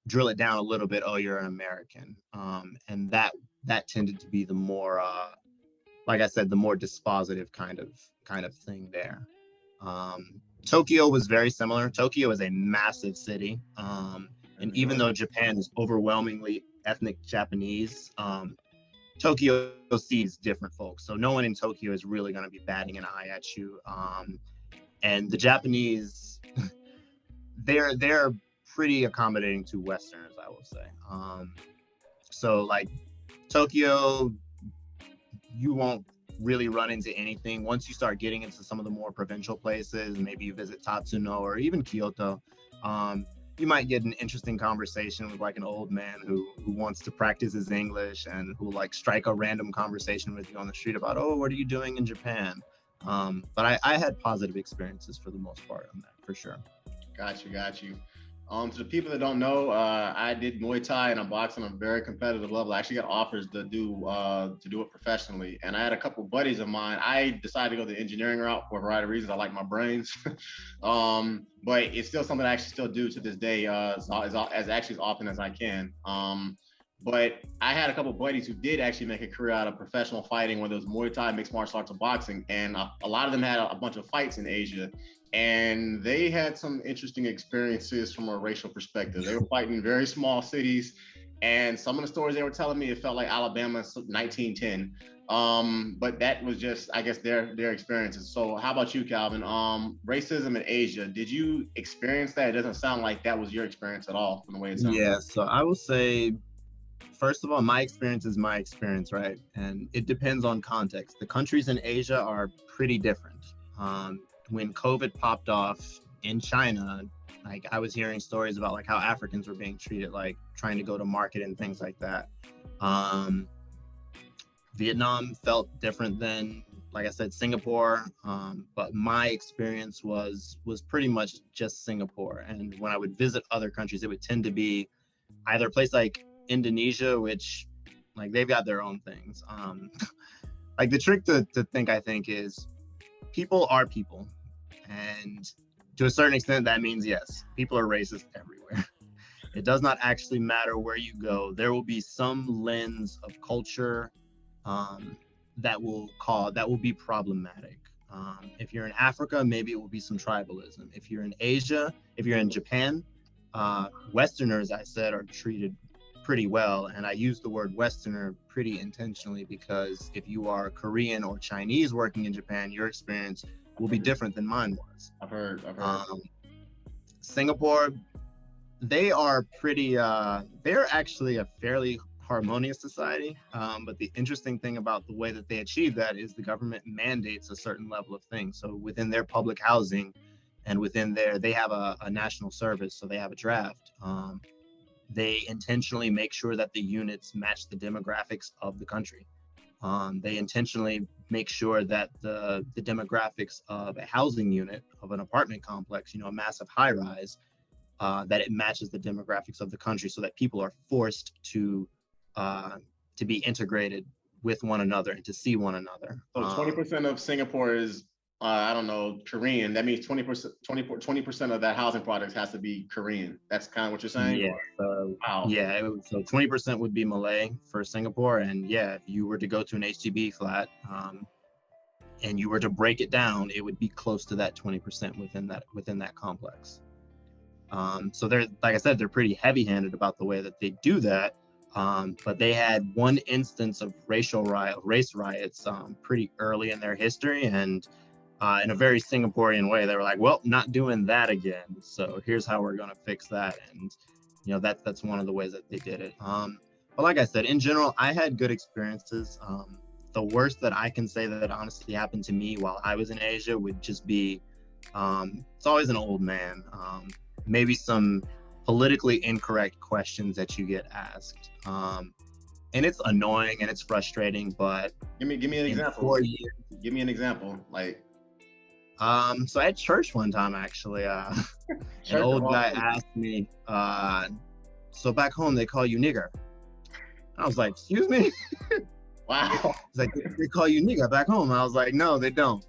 Drill it down a little bit, oh, you're an American. And that tended to be the more, like I said, the more dispositive kind of thing there. Tokyo was very similar. Tokyo is a massive city. And even though Japan is overwhelmingly ethnic Japanese, Tokyo sees different folks. So no one in Tokyo is really going to be batting an eye at you. And the Japanese, they're pretty accommodating to Westerners, I will say. So like Tokyo, you won't really run into anything. Once you start getting into some of the more provincial places, maybe you visit Tatsuno or even Kyoto, you might get an interesting conversation with like an old man who wants to practice his English and who like strike a random conversation with you on the street about, oh, what are you doing in Japan? But I had positive experiences for the most part on that, for sure. Got you. To the people that don't know, I did Muay Thai and I boxed on a very competitive level. I actually got offers to do it professionally, and I had a couple buddies of mine. I decided to go the engineering route for a variety of reasons. I like my brains, but it's still something I actually still do to this day, as often as I can. But I had a couple buddies who did actually make a career out of professional fighting, whether it was Muay Thai, mixed martial arts, or boxing, and a lot of them had a bunch of fights in Asia. And they had some interesting experiences from a racial perspective. They were fighting in very small cities, and some of the stories they were telling me, it felt like Alabama 1910. But that was just, I guess, their experiences. So how about you, Calvin? Racism in Asia, did you experience that? It doesn't sound like that was your experience at all from the way it sounds. Yeah, so I will say, first of all, my experience is my experience, right? And it depends on context. The countries in Asia are pretty different. When COVID popped off in China, like I was hearing stories about like how Africans were being treated, like trying to go to market and things like that. Vietnam felt different than, like I said, Singapore. But my experience was pretty much just Singapore. And when I would visit other countries, it would tend to be either a place like Indonesia, which like they've got their own things. Like the trick to think, I think, is people are people. And to a certain extent, that means, yes, people are racist everywhere. It does not actually matter where you go. There will be some lens of culture that will be problematic. If you're in Africa, maybe it will be some tribalism. If you're in Asia, if you're in Japan, Westerners, I said, are treated pretty well. And I use the word Westerner pretty intentionally because if you are Korean or Chinese working in Japan, your experience will be different than mine was. I've heard. Singapore, they are pretty, they're actually a fairly harmonious society. But the interesting thing about the way that they achieve that is the government mandates a certain level of things. So within their public housing and within they have a national service, so they have a draft. They intentionally make sure that the units match the demographics of the country. They intentionally make sure that the demographics of a housing unit, of an apartment complex, a massive high rise, that it matches the demographics of the country so that people are forced to be integrated with one another and to see one another. So 20% of Singapore is, I don't know, Korean. That means 20% of that housing product has to be Korean. That's kind of what you're saying? Yeah. Wow. Yeah. So 20% would be Malay for Singapore. And yeah, if you were to go to an HDB flat and you were to break it down, it would be close to that 20% within that complex. So they're, like I said, they're pretty heavy-handed about the way that they do that. But they had one instance of race riots pretty early in their history, and in a very Singaporean way, they were like, well, not doing that again. So here's how we're going to fix that. And, that's one of the ways that they did it. But like I said, in general, I had good experiences. The worst that I can say that honestly happened to me while I was in Asia would just be, it's always an old man. Maybe some politically incorrect questions that you get asked. And it's annoying and it's frustrating, but give me an example. 4 years, give me an example. Like, so at church one time, actually, an old guy asked me, so back home they call you nigger. I was like, excuse me? Wow. He's like, they call you nigger back home. I was like, no, they don't.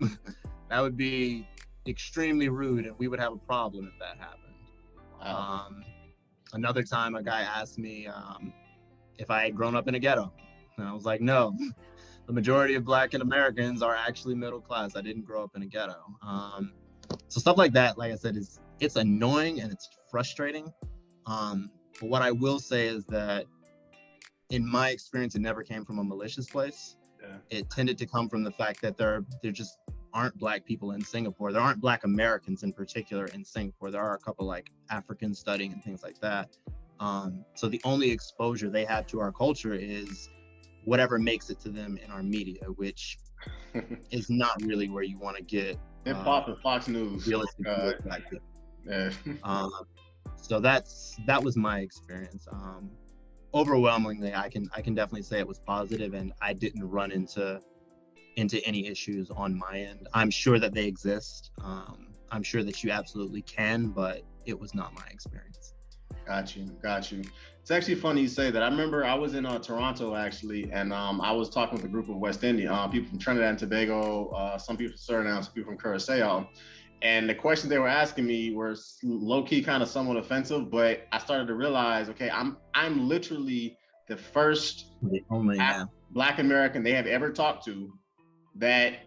That would be extremely rude and we would have a problem if that happened. Wow. Another time a guy asked me if I had grown up in a ghetto. And I was like, no. The majority of Black and Americans are actually middle class. I didn't grow up in a ghetto. So stuff like that, like I said, it's annoying and it's frustrating. But what I will say is that in my experience, it never came from a malicious place. Yeah. It tended to come from the fact that there just aren't Black people in Singapore. There aren't Black Americans in particular in Singapore. There are a couple like Africans studying and things like that. So the only exposure they have to our culture is whatever makes it to them in our media, which is not really where you want to get hip hop and Fox News. Realistic Yeah. So that was my experience. Overwhelmingly, I can definitely say it was positive, and I didn't run into any issues on my end. I'm sure that they exist. I'm sure that you absolutely can, but it was not my experience. Got you. It's actually funny you say that. I remember I was in Toronto actually, and I was talking with a group of West Indian people from Trinidad and Tobago, some people from Suriname, some people from Curacao, and the questions they were asking me were low key, kind of somewhat offensive. But I started to realize, okay, I'm literally the first The only Black American they have ever talked to that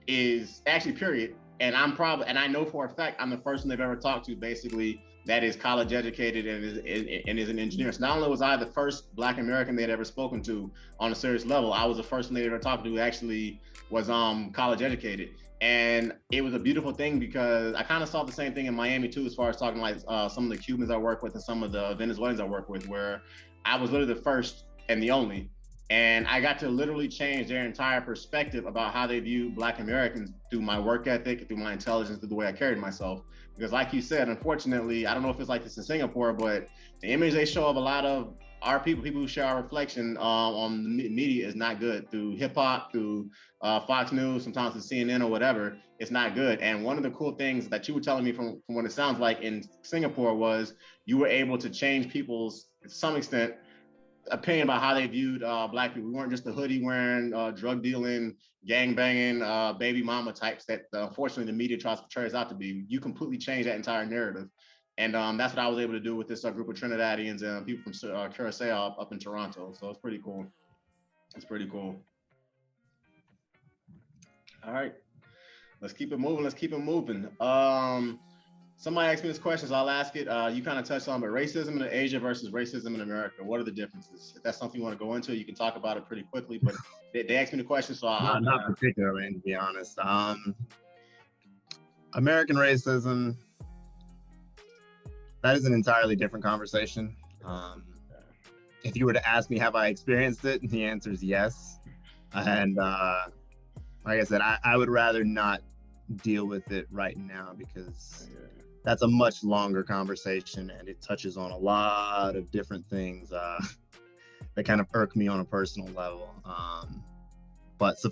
is actually period. And I know for a fact I'm the first one they've ever talked to basically that is college educated and is an engineer. So not only was I the first Black American they'd ever spoken to on a serious level, I was the first one they'd ever talked to who actually was college educated. And it was a beautiful thing because I kind of saw the same thing in Miami too, as far as talking like some of the Cubans I work with and some of the Venezuelans I work with, where I was literally the first and the only. And I got to literally change their entire perspective about how they view Black Americans through my work ethic, through my intelligence, through the way I carried myself. Because like you said, unfortunately, I don't know if it's like this in Singapore, but the image they show of a lot of our people who share our reflection on the media is not good. Through hip hop, through Fox News, sometimes through CNN or whatever, it's not good. And one of the cool things that you were telling me from what it sounds like in Singapore was you were able to change people's, to some extent, opinion about how they viewed Black people. We weren't just the hoodie wearing, drug dealing, gang banging, baby mama types that unfortunately the media tries to portray us out to be. You completely change that entire narrative. And that's what I was able to do with this group of Trinidadians and people from Curacao up in Toronto. So it's pretty cool. All right, let's keep it moving. Somebody asked me this question, so I'll ask it. You kind of touched on, but racism in Asia versus racism in America. What are the differences? If that's something you want to go into, you can talk about it pretty quickly. But they asked me the question, so not particularly, to be honest. American racism, that is an entirely different conversation. If you were to ask me, have I experienced it? The answer is yes. And like I said, I would rather not deal with it right now because that's a much longer conversation and it touches on a lot of different things that kind of irk me on a personal level. But so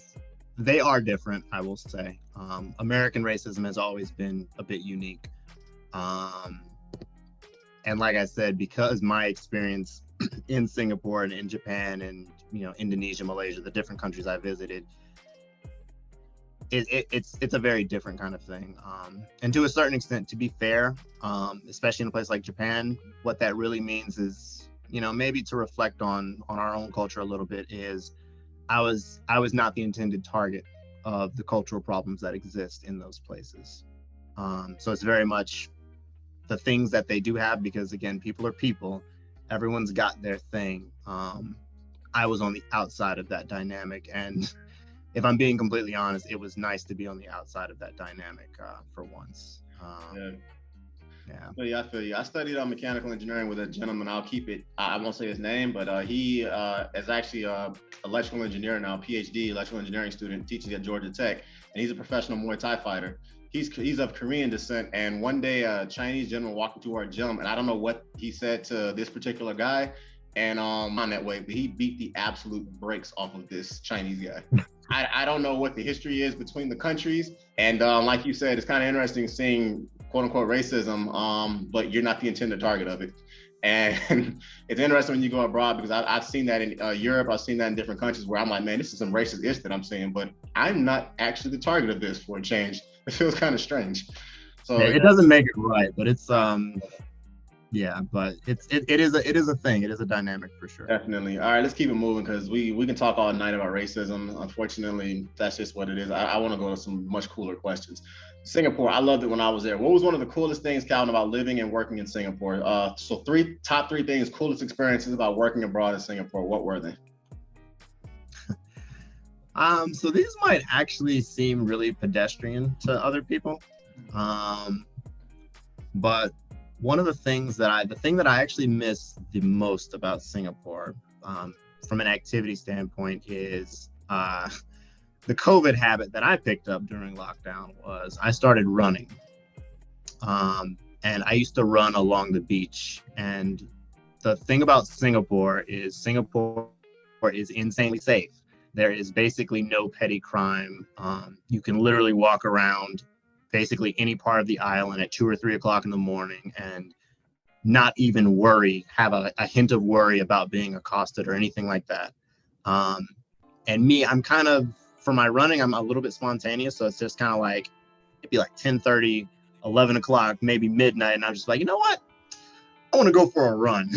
they are different, I will say. American racism has always been a bit unique. And like I said, because my experience in Singapore and in Japan and Indonesia, Malaysia, the different countries I visited, it's a very different kind of thing. And to a certain extent, to be fair, especially in a place like Japan, what that really means is, maybe to reflect on our own culture a little bit is I was not the intended target of the cultural problems that exist in those places. So it's very much the things that they do have, because again, people are people, everyone's got their thing. I was on the outside of that dynamic, and if I'm being completely honest, it was nice to be on the outside of that dynamic for once. I feel you. I studied mechanical engineering with a gentleman. I'll keep it. I won't say his name, but he is actually an electrical engineer now, PhD electrical engineering student, teaching at Georgia Tech, and he's a professional Muay Thai fighter. He's of Korean descent, and one day a Chinese gentleman walked into our gym, and I don't know what he said to this particular guy, and on that way, but he beat the absolute brakes off of this Chinese guy. I don't know what the history is between the countries, and like you said, it's kind of interesting seeing quote unquote racism, but you're not the intended target of it. And it's interesting when you go abroad, because I've seen that in Europe, I've seen that in different countries where I'm like, man, this is some racist ish that I'm seeing, but I'm not actually the target of this for a change. It feels kind of strange. So it doesn't make it right, but it's but it is a thing. It is a dynamic for sure. Definitely. All right, let's keep it moving, because we can talk all night about racism. Unfortunately, that's just what it is. I want to go to some much cooler questions. Singapore, I loved it when I was there. What was one of the coolest things, Calvin, about living and working in Singapore? So top three things, coolest experiences about working abroad in Singapore. What were they? So these might actually seem really pedestrian to other people. But one of the thing that I actually miss the most about Singapore, from an activity standpoint, is the COVID habit that I picked up during lockdown was I started running. And I used to run along the beach. And the thing about Singapore is insanely safe. There is basically no petty crime. You can literally walk around basically any part of the island at 2 or 3 o'clock in the morning and not even have a hint of worry about being accosted or anything like that. And me, I'm kind of, for my running, I'm a little bit spontaneous. So it's just kind of like, it'd be like 10:30, 11 o'clock, maybe midnight. And I'm just like, you know what? I want to go for a run.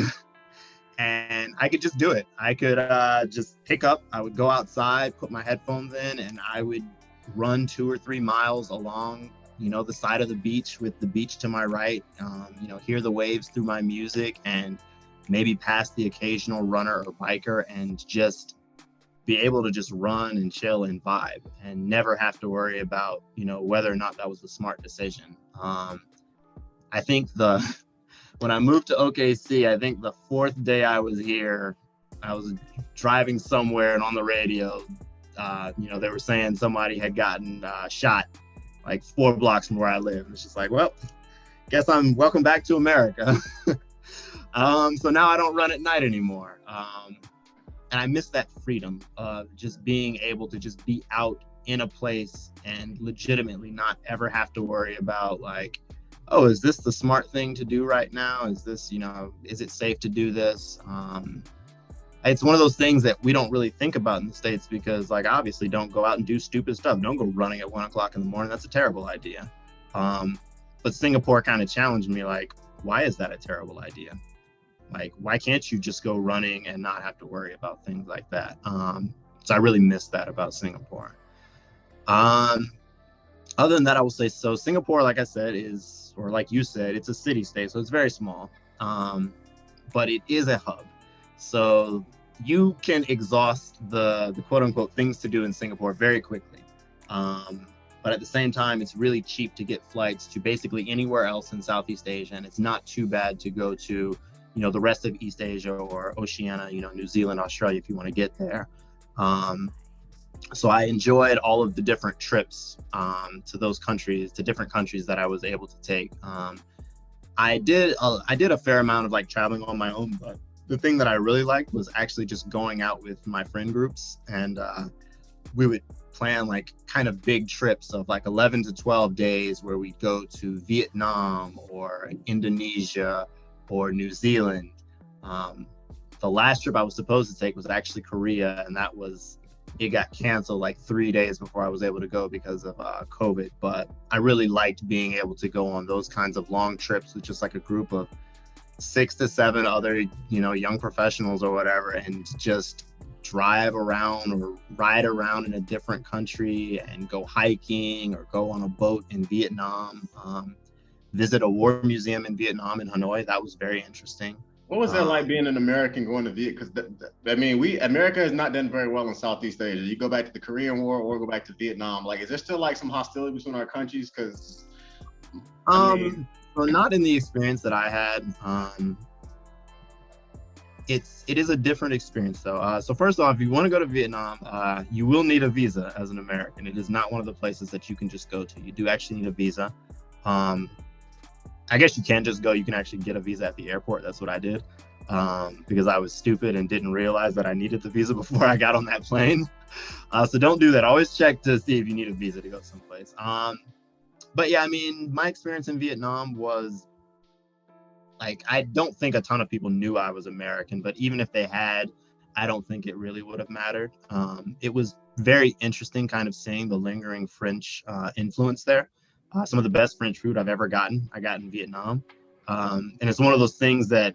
And I could just do it. I could just pick up, I would go outside, put my headphones in, and I would run 2 or 3 miles along, the side of the beach with the beach to my right, hear the waves through my music and maybe pass the occasional runner or biker and just be able to just run and chill and vibe and never have to worry about, whether or not that was a smart decision. I think when I moved to OKC, I think the 4th day I was here, I was driving somewhere and on the radio, they were saying somebody had gotten shot like 4 blocks from where I live. It's just like, well, guess I'm welcome back to America. So now I don't run at night anymore. And I miss that freedom of just being able to just be out in a place and legitimately not ever have to worry about like, oh, is this the smart thing to do right now? Is this, is it safe to do this? It's one of those things that we don't really think about in the States because, like, obviously don't go out and do stupid stuff. Don't go running at 1 o'clock in the morning. That's a terrible idea. But Singapore kind of challenged me, like, why is that a terrible idea? Like, why can't you just go running and not have to worry about things like that? So I really miss that about Singapore. Other than that, I will say, so Singapore, like I said, or like you said, it's a city state, so it's very small, but it is a hub. So you can exhaust the quote unquote things to do in Singapore very quickly. But at the same time, it's really cheap to get flights to basically anywhere else in Southeast Asia. And it's not too bad to go to, the rest of East Asia or Oceania, New Zealand, Australia, if you want to get there. So I enjoyed all of the different trips to those countries, to different countries that I was able to take. I did a fair amount of like traveling on my own, but the thing that I really liked was actually just going out with my friend groups, and we would plan like kind of big trips of like 11 to 12 days where we'd go to Vietnam or Indonesia or New Zealand. The last trip I was supposed to take was actually Korea, and it got canceled like 3 days before I was able to go because of COVID. But I really liked being able to go on those kinds of long trips with just like a group of 6 to 7 other, young professionals or whatever, and just drive around or ride around in a different country and go hiking or go on a boat in Vietnam, visit a war museum in Vietnam, in Hanoi. That was very interesting. What was that like being an American going to Vietnam? Because America has not done very well in Southeast Asia. You go back to the Korean War or go back to Vietnam. Like, is there still like some hostility between our countries? Because so not in the experience that I had. It is a different experience though. So first off, if you want to go to Vietnam, you will need a visa as an American. It is not one of the places that you can just go to. You do actually need a visa. I guess you can just go. You can actually get a visa at the airport. That's what I did because I was stupid and didn't realize that I needed the visa before I got on that plane. So don't do that. Always check to see if you need a visa to go someplace. But yeah, my experience in Vietnam was like, I don't think a ton of people knew I was American, but even if they had, I don't think it really would have mattered. It was very interesting kind of seeing the lingering French influence there. Some of the best French food I've ever gotten, I got in Vietnam. And it's one of those things that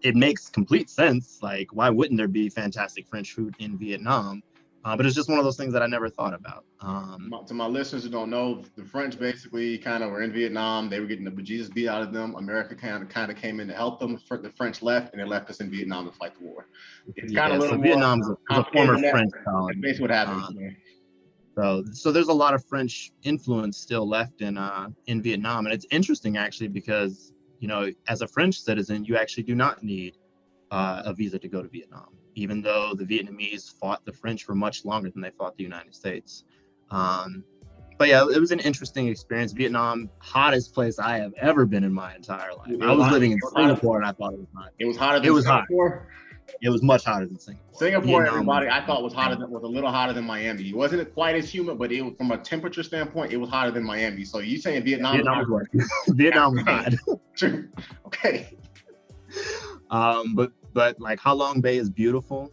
it makes complete sense. Like, why wouldn't there be fantastic French food in Vietnam? But it's just one of those things that I never thought about. To my listeners who don't know, the French basically kind of were in Vietnam. They were getting the bejesus beat out of them. America kind of came in to help them. The French left, and they left us in Vietnam to fight the war. It's kind of a little more. Vietnam's a former French colony. That's basically what happened. So there's a lot of French influence still left in Vietnam, and it's interesting actually because as a French citizen, you actually do not need a visa to go to Vietnam, even though the Vietnamese fought the French for much longer than they fought the United States. But yeah, it was an interesting experience. Vietnam, hottest place I have ever been in my entire life. I was living in Singapore and I thought it was hot. It was hotter than it was Singapore? it was much hotter than Singapore. Singapore, everybody, I thought was a little hotter than Miami. It wasn't quite as humid, but from a temperature standpoint, it was hotter than Miami. So you saying Vietnam was hot? Vietnam was hot. True. Okay. But like Ha Long Bay is beautiful.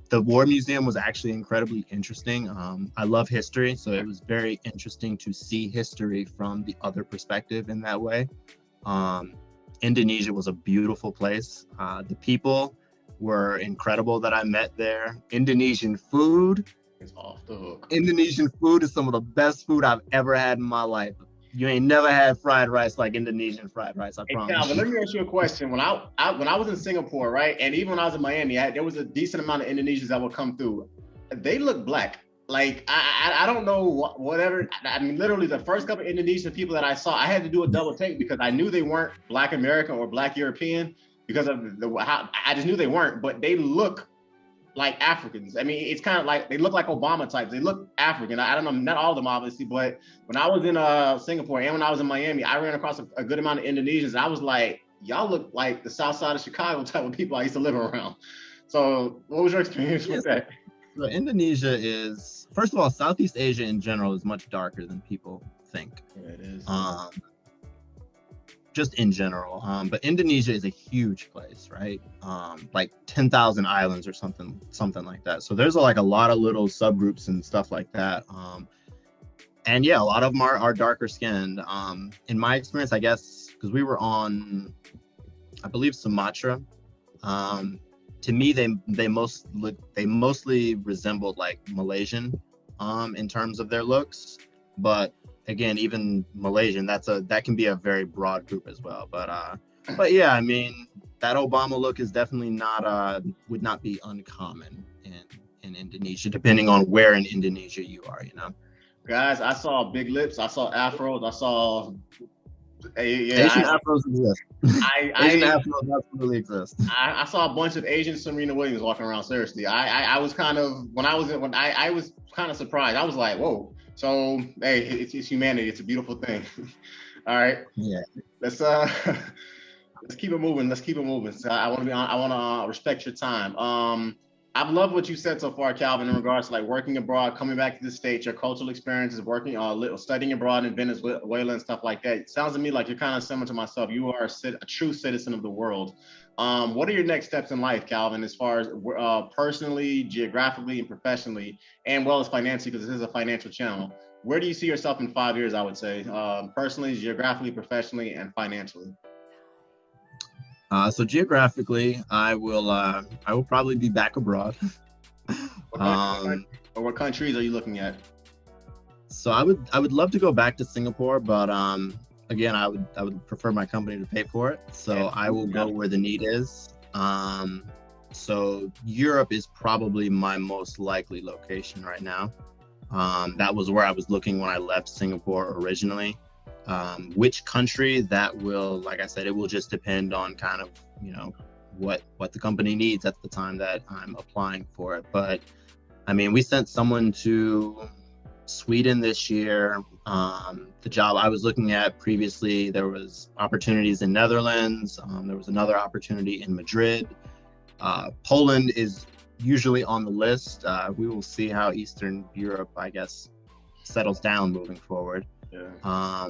The War Museum was actually incredibly interesting. I love history, so it was very interesting to see history from the other perspective in that way. Indonesia was a beautiful place. The people were incredible that I met there. Indonesian food. It's off the hook. Indonesian food is some of the best food I've ever had in my life. You ain't never had fried rice like Indonesian fried rice, I promise. Calvin, let me ask you a question. When I was in Singapore, right, and even when I was in Miami, there was a decent amount of Indonesians that would come through. They look black. Like, I don't know, whatever. I mean, literally the first couple of Indonesian people that I saw, I had to do a double take because I knew they weren't Black American or Black European because of how I just knew they weren't, but they look like Africans. I mean, it's kind of like, they look like Obama types. They look African. I don't know, not all of them obviously, but when I was in Singapore and when I was in Miami, I ran across a good amount of Indonesians. And I was like, y'all look like the South Side of Chicago type of people I used to live around. So what was your experience with that? So Indonesia is, first of all, Southeast Asia in general is much darker than people think. Yeah, it is. Just in general. But Indonesia is a huge place, right? Like 10,000 islands or something like that. So there's like a lot of little subgroups and stuff like that. And yeah, a lot of them are darker skinned. In my experience, I guess, because we were on, I believe, Sumatra. To me, they mostly resembled like Malaysian in terms of their looks. But again, even Malaysian, that can be a very broad group as well. But yeah, I mean, that Obama look is definitely would not be uncommon in Indonesia, depending on where in Indonesia you are, you know. Guys, I saw big lips, I saw afros, I saw Asian afros exist. Asian afros absolutely exist. I saw a bunch of Asian Serena Williams walking around. Seriously, I was kind of I was kind of surprised. I was like, whoa. So hey, it's humanity. It's a beautiful thing. All right. Yeah. Let's keep it moving. So I want to respect your time. I've loved what you said so far, Calvin, in regards to like working abroad, coming back to the States, your cultural experiences, studying abroad in Venezuela and stuff like that. It sounds to me like you're kind of similar to myself. You are a true citizen of the world. What are your next steps in life, Calvin, as far as personally, geographically, and professionally, and well as financially, because this is a financial channel? Where do you see yourself in 5 years, I would say, personally, geographically, professionally, and financially? So geographically, I will probably be back abroad. What countries are you looking at? So I would love to go back to Singapore, but again, I would prefer my company to pay for it. So I will go where the need is. So Europe is probably my most likely location right now. That was where I was looking when I left Singapore originally. Which country, that will, like I said, it will just depend on kind of, you know, what the company needs at the time that I'm applying for it. But I mean, we sent someone to Sweden this year. The job I was looking at previously, there was opportunities in Netherlands. There was another opportunity in Madrid. Poland is usually on the list. We will see how Eastern Europe, I guess, settles down moving forward. Yeah.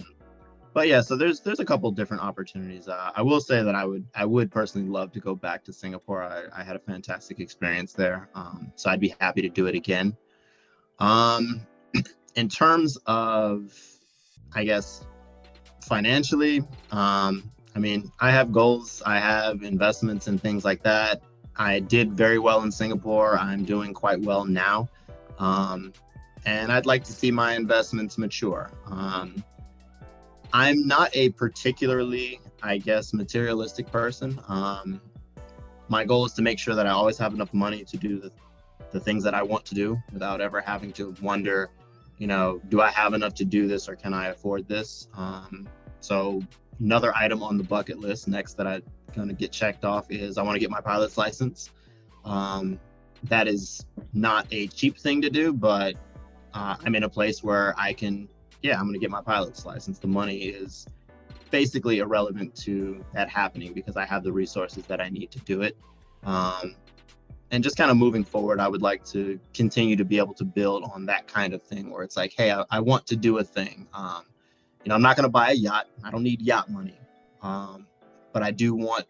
But yeah, so there's a couple different opportunities. I will say that I would personally love to go back to Singapore. I had a fantastic experience there, so I'd be happy to do it again. In terms of, I guess, financially, I mean, I have goals, I have investments and things like that. I did very well in Singapore. I'm doing quite well now, and I'd like to see my investments mature. I'm not a particularly, I guess, materialistic person. My goal is to make sure that I always have enough money to do the things that I want to do without ever having to wonder, you know, do I have enough to do this or can I afford this? So another item on the bucket list next that I'm going to get checked off is I want to get my pilot's license. That is not a cheap thing to do, but I'm in a place where I can, I'm going to get my pilot's license. The money is basically irrelevant to that happening because I have the resources that I need to do it. And just kind of moving forward, I would like to continue to be able to build on that kind of thing where it's like, hey, I want to do a thing. I'm not going to buy a yacht. I don't need yacht money. But I do want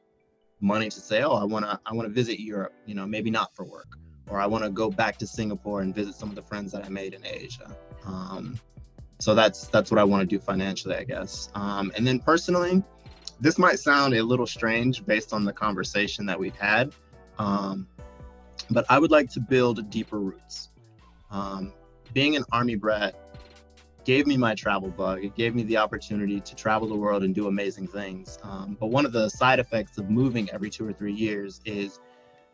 money to say, oh, I want to visit Europe, maybe not for work, or I want to go back to Singapore and visit some of the friends that I made in Asia. So that's what I want to do financially, I guess. And then personally, this might sound a little strange based on the conversation that we've had. But I would like to build deeper roots. Being an Army brat gave me my travel bug. It gave me the opportunity to travel the world and do amazing things. But one of the side effects of moving every 2 or 3 years is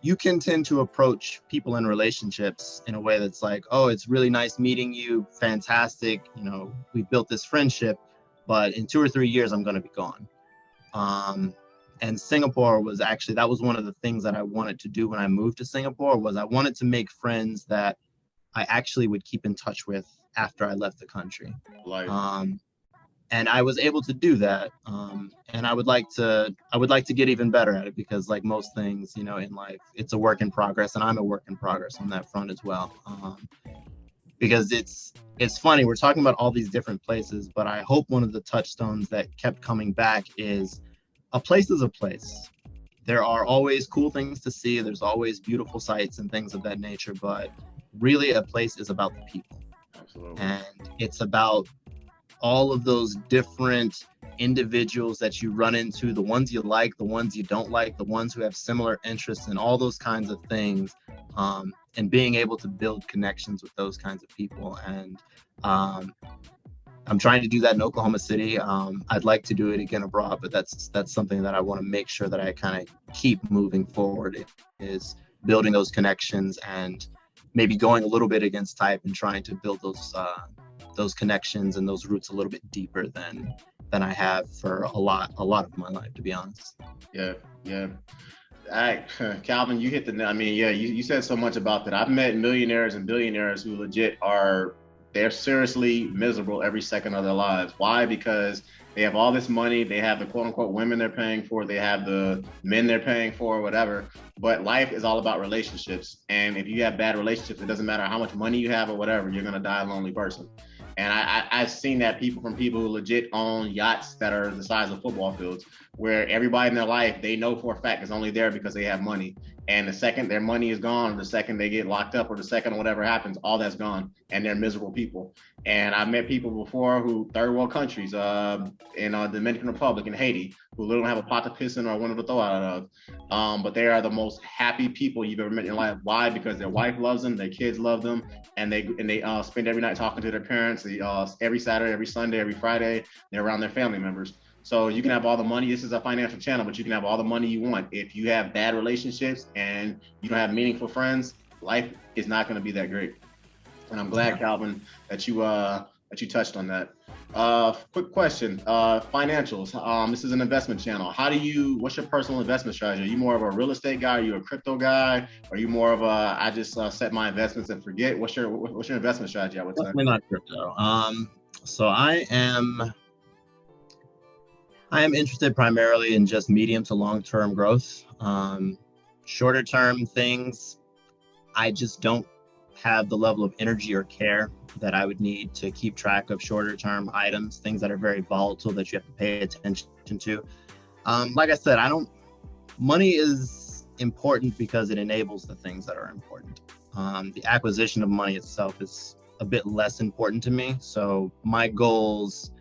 you can tend to approach people in relationships in a way that's like, oh, it's really nice meeting you. Fantastic. We've built this friendship, but in 2 or 3 years, I'm going to be gone. And Singapore that was one of the things that I wanted to do when I moved to Singapore, was I wanted to make friends that I actually would keep in touch with after I left the country. And I was able to do that. And I would like to get even better at it, because like most things, in life, it's a work in progress, and I'm a work in progress on that front as well. Because it's funny, we're talking about all these different places, but I hope one of the touchstones that kept coming back is a place is a place. There are always cool things to see. There's always beautiful sights and things of that nature, but really a place is about the people. Absolutely. And it's about all of those different individuals that you run into, the ones you like, the ones you don't like, the ones who have similar interests, and all those kinds of things. And being able to build connections with those kinds of people. And I'm trying to do that in Oklahoma City. I'd like to do it again abroad, but that's something that I want to make sure that I kind of keep moving forward, is building those connections and maybe going a little bit against type and trying to build those connections and those roots a little bit deeper than I have for a lot of my life, to be honest. Yeah. All right, Calvin, you hit you said so much about that. I've met millionaires and billionaires who legit they're seriously miserable every second of their lives. Why? Because they have all this money, they have the quote unquote women they're paying for, they have the men they're paying for, whatever. But life is all about relationships. And if you have bad relationships, it doesn't matter how much money you have or whatever, you're gonna die a lonely person. And I've seen that people who legit own yachts that are the size of football fields, where everybody in their life, they know for a fact is only there because they have money. And the second their money is gone, or the second they get locked up, or the second whatever happens, all that's gone, and they're miserable people. And I've met people before who third world countries, in Dominican Republic and Haiti, who literally have a pot to piss in or one to throw out of. But they are the most happy people you've ever met in your life. Why? Because their wife loves them, their kids love them, and they spend every night talking to their parents. Every Saturday, every Sunday, every Friday, they're around their family members. So you can have all the money. This is a financial channel, but you can have all the money you want. If you have bad relationships and you don't have meaningful friends, life is not going to be that great. And I'm glad, Calvin, that you touched on that. Quick question, financials. This is an investment channel. What's your personal investment strategy? Are you more of a real estate guy? Are you a crypto guy? Are you more of I just set my investments and forget? What's your investment strategy, I would say? Definitely not crypto. So I am interested primarily in just medium to long-term growth. Shorter term things, I just don't have the level of energy or care that I would need to keep track of shorter term items, things that are very volatile that you have to pay attention to. Like I said, money is important because it enables the things that are important. The acquisition of money itself is a bit less important to me. So my goals,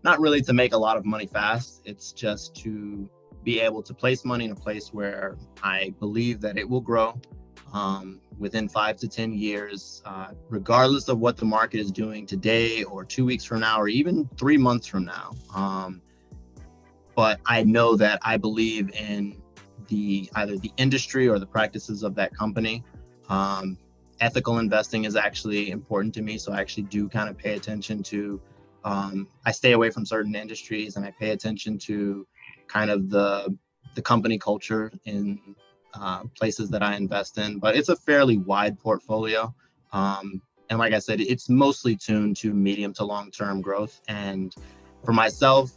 not really to make a lot of money fast, it's just to be able to place money in a place where I believe that it will grow within 5 to 10 years, regardless of what the market is doing today or 2 weeks from now or even 3 months from now. But I know that I believe in either the industry or the practices of that company. Ethical investing is actually important to me, so I actually do kind of pay attention to I stay away from certain industries, and I pay attention to kind of the company culture in places that I invest in. But it's a fairly wide portfolio. And like I said, it's mostly tuned to medium to long-term growth. And for myself,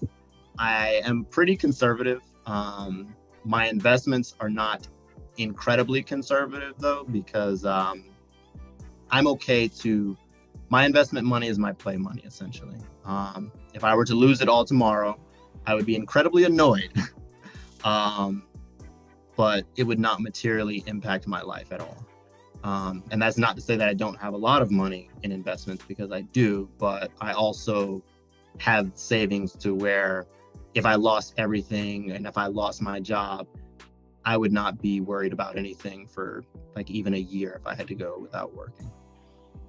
I am pretty conservative. My investments are not incredibly conservative though, because I'm okay to, my investment money is my play money essentially. If I were to lose it all tomorrow, I would be incredibly annoyed, but it would not materially impact my life at all. And that's not to say that I don't have a lot of money in investments, because I do, but I also have savings to where if I lost everything and if I lost my job, I would not be worried about anything for like even a year if I had to go without working.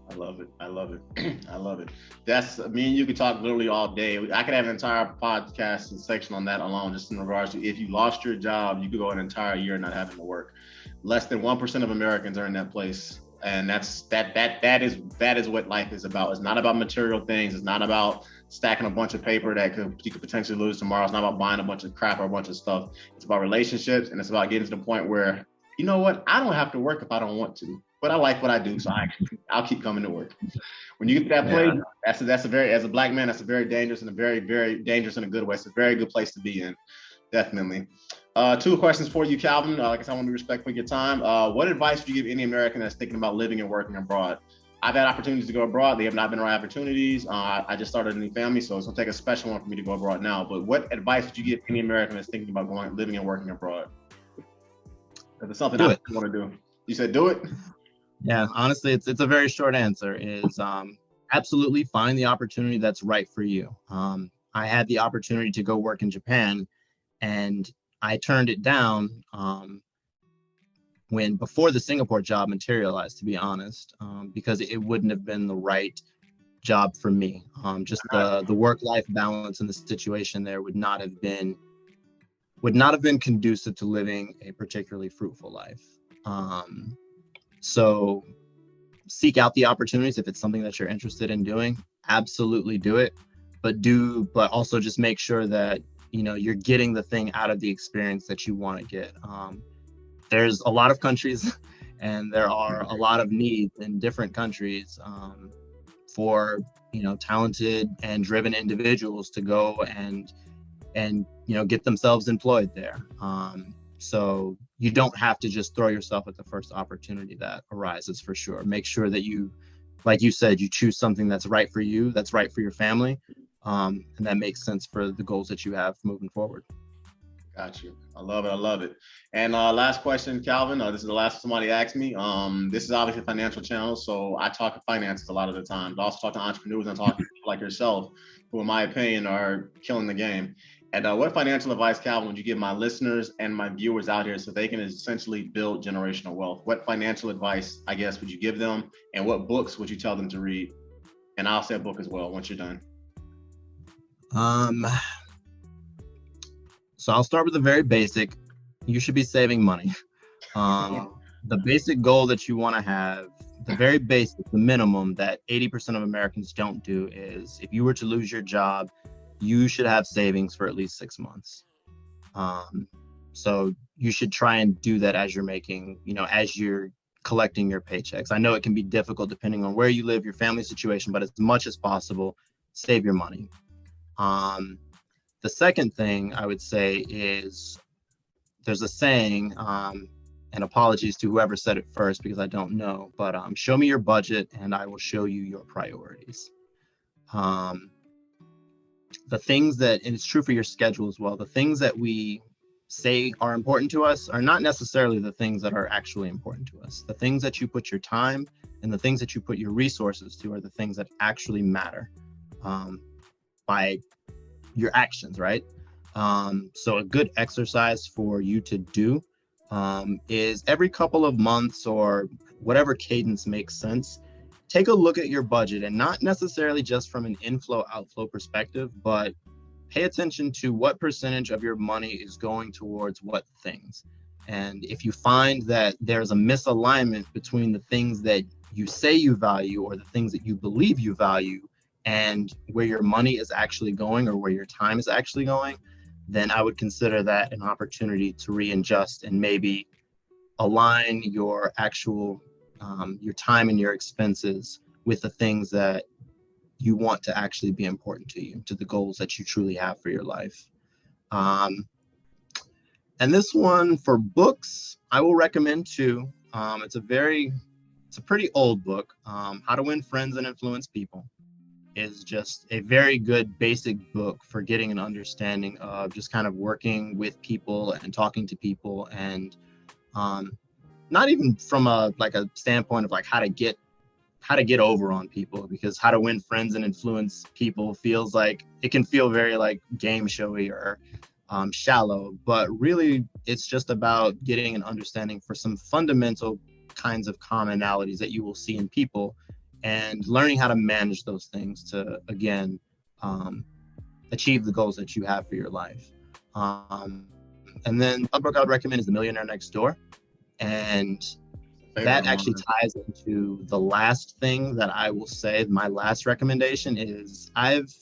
I love it. I love it. I love it. That's, me and you could talk literally all day. I could have an entire podcast and section on that alone, just in regards to if you lost your job, you could go an entire year not having to work. Less than 1% of Americans are in that place. And that is what life is about. It's not about material things. It's not about stacking a bunch of paper that you could potentially lose tomorrow. It's not about buying a bunch of crap or a bunch of stuff. It's about relationships, and it's about getting to the point where, you know what, I don't have to work if I don't want to, but I like what I do, so I'll keep coming to work. When you get to that place, that's a very, as a Black man, that's a very dangerous and a very, very dangerous in a good way. It's a very good place to be in, definitely. 2 questions for you, Calvin. Like I said, I want to be respectful of your time. What advice would you give any American that's thinking about living and working abroad? I've had opportunities to go abroad. They have not been the right opportunities. I just started a new family, so it's gonna take a special one for me to go abroad now. But what advice would you give any American that's thinking about living and working abroad? Because it's something I want to do. You said do it? Yeah, honestly, it's a very short answer. Is absolutely find the opportunity that's right for you. I had the opportunity to go work in Japan, and I turned it down before the Singapore job materialized, to be honest, because it wouldn't have been the right job for me. Just the work-life balance and the situation there would not have been conducive to living a particularly fruitful life. So seek out the opportunities. If it's something that you're interested in doing, absolutely do it, but also just make sure that you're getting the thing out of the experience that you want to get. There's a lot of countries and there are a lot of needs in different countries for talented and driven individuals to go and get themselves employed there. So you don't have to just throw yourself at the first opportunity that arises, for sure. Make sure that you, like you said, you choose something that's right for you, that's right for your family, and that makes sense for the goals that you have moving forward. Got you. I love it. I love it. And last question, Calvin. This is the last somebody asked me. This is obviously a financial channel, so I talk finances a lot of the time. I also talk to entrepreneurs and talk to people like yourself, who in my opinion are killing the game. And what financial advice, Calvin, would you give my listeners and my viewers out here so they can essentially build generational wealth? What financial advice, I guess, would you give them? And what books would you tell them to read? And I'll say a book as well once you're done. So I'll start with the very basic. You should be saving money. The basic goal that you want to have, the very basic, the minimum that 80% of Americans don't do is, if you were to lose your job, you should have savings for at least 6 months. So you should try and do that as you're making, as you're collecting your paychecks. I know it can be difficult depending on where you live, your family situation, but as much as possible, save your money. The second thing I would say is, there's a saying, and apologies to whoever said it first because I don't know, but show me your budget and I will show you your priorities. The things that, and it's true for your schedule as well, the things that we say are important to us are not necessarily the things that are actually important to us. The things that you put your time and the things that you put your resources to are the things that actually matter by your actions, right? So a good exercise for you to do is every couple of months or whatever cadence makes sense, take a look at your budget, and not necessarily just from an inflow-outflow perspective, but pay attention to what percentage of your money is going towards what things. And if you find that there's a misalignment between the things that you say you value or the things that you believe you value and where your money is actually going or where your time is actually going, then I would consider that an opportunity to readjust and maybe align your actual your time and your expenses with the things that you want to actually be important to you, to the goals that you truly have for your life. And this one for books, I will recommend two. It's a pretty old book. How to Win Friends and Influence People is just a very good basic book for getting an understanding of just kind of working with people and talking to people, and not even from a standpoint of like how to get over on people, because How to Win Friends and Influence People feels like it can feel very like game showy or shallow, but really it's just about getting an understanding for some fundamental kinds of commonalities that you will see in people, and learning how to manage those things to, again, achieve the goals that you have for your life. And then a book I would recommend is The Millionaire Next Door. And that actually ties into the last thing that I will say. My last recommendation is I've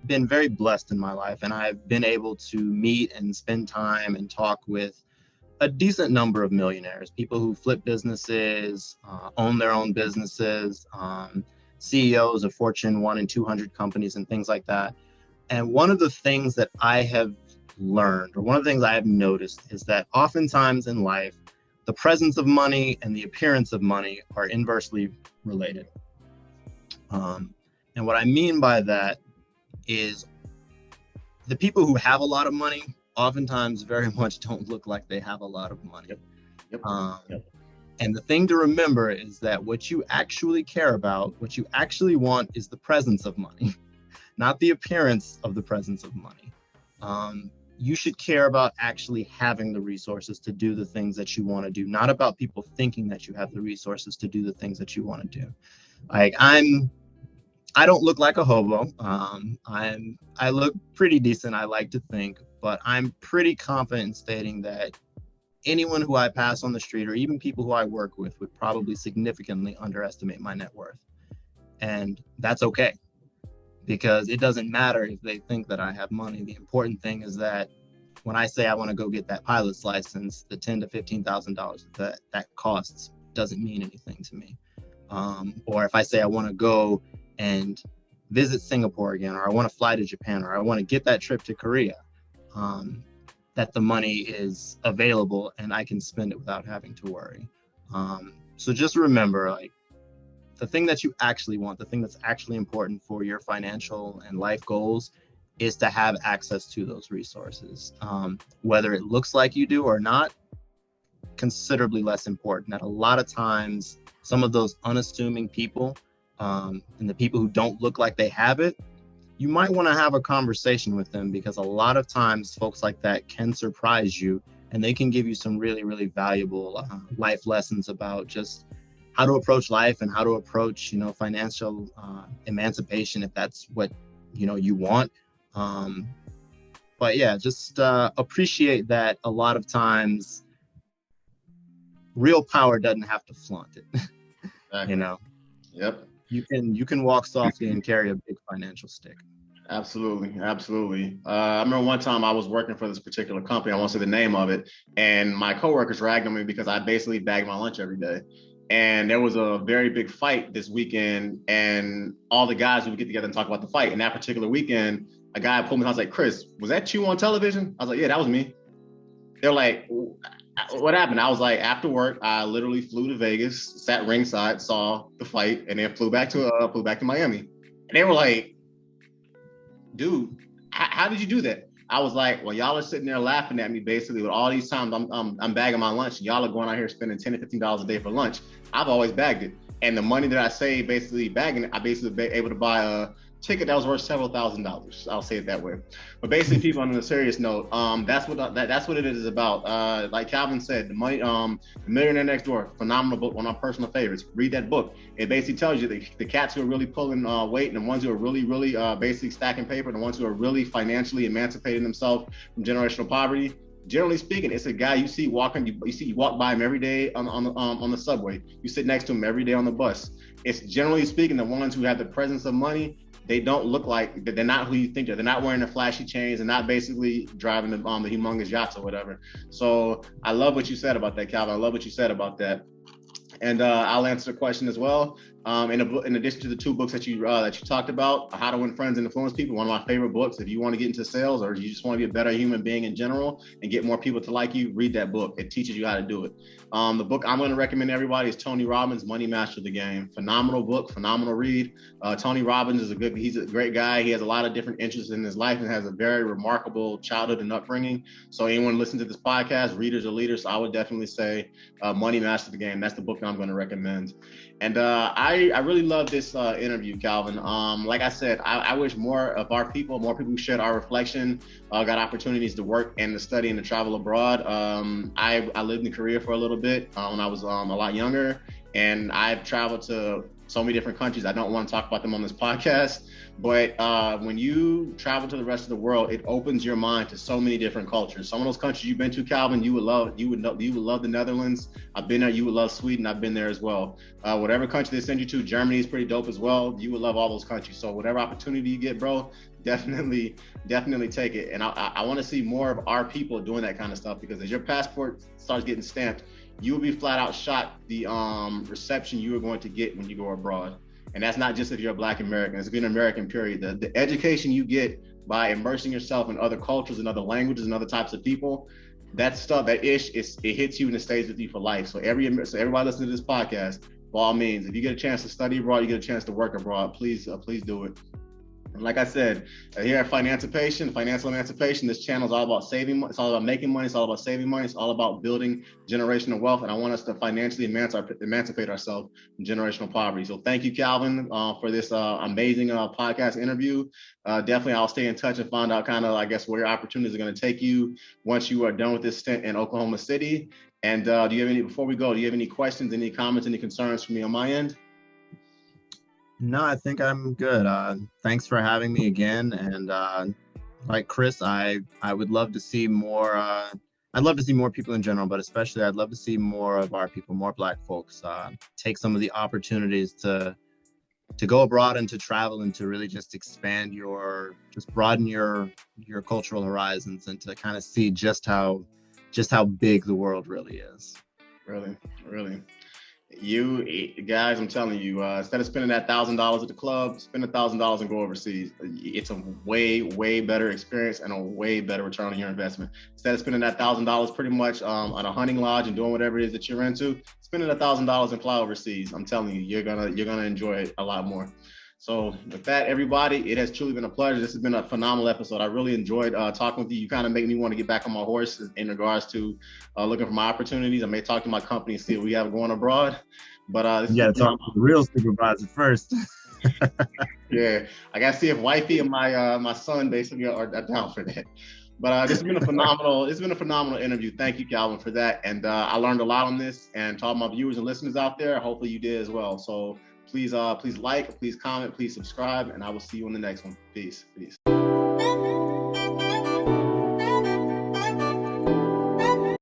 been very blessed in my life, and I've been able to meet and spend time and talk with a decent number of millionaires, people who flip businesses, own their own businesses, CEOs of Fortune 1 and 200 companies and things like that. And one of the things that I have learned, or one of the things I have noticed, is that oftentimes in life, the presence of money and the appearance of money are inversely related. And what I mean by that is the people who have a lot of money oftentimes very much don't look like they have a lot of money. Yep. And the thing to remember is that what you actually care about, what you actually want, is the presence of money, not the appearance of the presence of money. You should care about actually having the resources to do the things that you want to do, not about people thinking that you have the resources to do the things that you want to do. Like I don't look like a hobo. I look pretty decent, I like to think, but I'm pretty confident in stating that anyone who I pass on the street, or even people who I work with, would probably significantly underestimate my net worth. And that's okay, because it doesn't matter if they think that I have money. The important thing is that when I say I want to go get that pilot's license, the $10,000 to $15,000 that costs doesn't mean anything to me. Or if I say I want to go and visit Singapore again, or I want to fly to Japan, or I want to get that trip to Korea, that the money is available and I can spend it without having to worry. So just remember, like, the thing that you actually want, the thing that's actually important for your financial and life goals, is to have access to those resources. Whether it looks like you do or not, considerably less important. That a lot of times, some of those unassuming people, and the people who don't look like they have it, you might want to have a conversation with them, because a lot of times folks like that can surprise you, and they can give you some really, really valuable life lessons about just how to approach life and how to approach, financial emancipation, if that's what, you want. But yeah, just appreciate that a lot of times real power doesn't have to flaunt it. Exactly. Yep. You can walk softly and carry a big financial stick. Absolutely. I remember one time I was working for this particular company. I won't say the name of it. And my coworkers ragged on me because I basically bagged my lunch every day. And there was a very big fight this weekend, and all the guys would get together and talk about the fight. And that particular weekend, a guy pulled me. I was like, "Chris, was that you on television?" I was like, "Yeah, that was me." They're like, "What happened?" I was like, "After work, I literally flew to Vegas, sat ringside, saw the fight, and then flew back to Miami." And they were like, "Dude, how did you do that?" I was like, "Well, y'all are sitting there laughing at me basically with all these times I'm bagging my lunch, and y'all are going out here spending $10 to $15 a day for lunch. I've always bagged it, and the money that I saved basically bagging it, I basically been able to buy a ticket that was worth several $1,000s. I'll say it that way. But basically, people, on a serious note, that's what it is about. Like Calvin said, the money, The Millionaire Next Door, phenomenal book, one of my personal favorites. Read that book. It basically tells you the cats who are really pulling weight, and the ones who are really basically stacking paper, and the ones who are really financially emancipating themselves from generational poverty. Generally speaking, it's a guy you see walking. You walk by him every day on the subway. You sit next to him every day on the bus. It's generally speaking the ones who have the presence of money. They don't look like, they're not who you think they're. They're not wearing the flashy chains. They're not basically driving the humongous yachts or whatever. So I love what you said about that, Calvin. I love what you said about that. And I'll answer the question as well. In addition to the 2 books that you talked about, How to Win Friends and Influence People, one of my favorite books. If you want to get into sales or you just want to be a better human being in general and get more people to like you, read that book. It teaches you how to do it. The book I'm going to recommend everybody is Tony Robbins' Money Master the Game. Phenomenal book, phenomenal read. Tony Robbins he's a great guy. He has a lot of different interests in his life and has a very remarkable childhood and upbringing. So anyone listening to this podcast, readers or leaders, I would definitely say Money Master the Game. That's the book that I'm going to recommend. And I really love this interview, Calvin. Like I said, I wish more of our people, more people who shared our reflection, got opportunities to work and to study and to travel abroad. I lived in Korea for a little bit when I was a lot younger, and I've traveled to so many different countries. I don't want to talk about them on this podcast, but when you travel to the rest of the world, it opens your mind to so many different cultures. Some of those countries you've been to, Calvin, you would love the Netherlands. I've been there. You would love Sweden. I've been there as well. Whatever country they send you to, Germany is pretty dope as well. You would love all those countries. So whatever opportunity you get, bro, definitely take it. And I want to see more of our people doing that kind of stuff, because as your passport starts getting stamped, you will be flat out shocked the reception you are going to get when you go abroad. And that's not just if you're a Black American, it's being an American, period. The education you get by immersing yourself in other cultures and other languages and other types of people, that stuff, it hits you and it stays with you for life. So everybody listening to this podcast, by all means, if you get a chance to study abroad, you get a chance to work abroad, please do it. And like I said, here at Financial Emancipation, this channel is all about saving money. It's all about making money. It's all about saving money. It's all about building generational wealth. And I want us to financially emancipate ourselves from generational poverty. So thank you, Calvin, for this amazing podcast interview. Definitely, I'll stay in touch and find out kind of, I guess, where your opportunities are going to take you once you are done with this stint in Oklahoma City. And before we go, do you have any questions, any comments, any concerns for me on my end? No, I think I'm good. Thanks for having me again. And like Chris, I would love to see more. I'd love to see more people in general, but especially I'd love to see more of our people, more Black folks, take some of the opportunities to go abroad and to travel and to really just expand broaden your cultural horizons and to kind of see just how big the world really is. Really. You guys, I'm telling you, instead of spending that $1,000 at the club, spend $1,000 and go overseas. It's a way better experience and a way better return on your investment. Instead of spending that $1,000 pretty much on a hunting lodge and doing whatever it is that you're into, spending $1,000 and fly overseas. I'm telling you, you're gonna enjoy it a lot more. So with that, everybody, it has truly been a pleasure. This has been a phenomenal episode. I really enjoyed talking with you. You kind of make me want to get back on my horse in regards to looking for my opportunities. I may talk to my company and see what we have going abroad. But talk to the real supervisor first. Yeah, I got to see if wifey and my son basically are down for that. But this has been a phenomenal interview. Thank you, Calvin, for that. And I learned a lot on this. And to all my viewers and listeners out there, hopefully you did as well. So please like, please comment, please subscribe, and I will see you on the next one. Peace.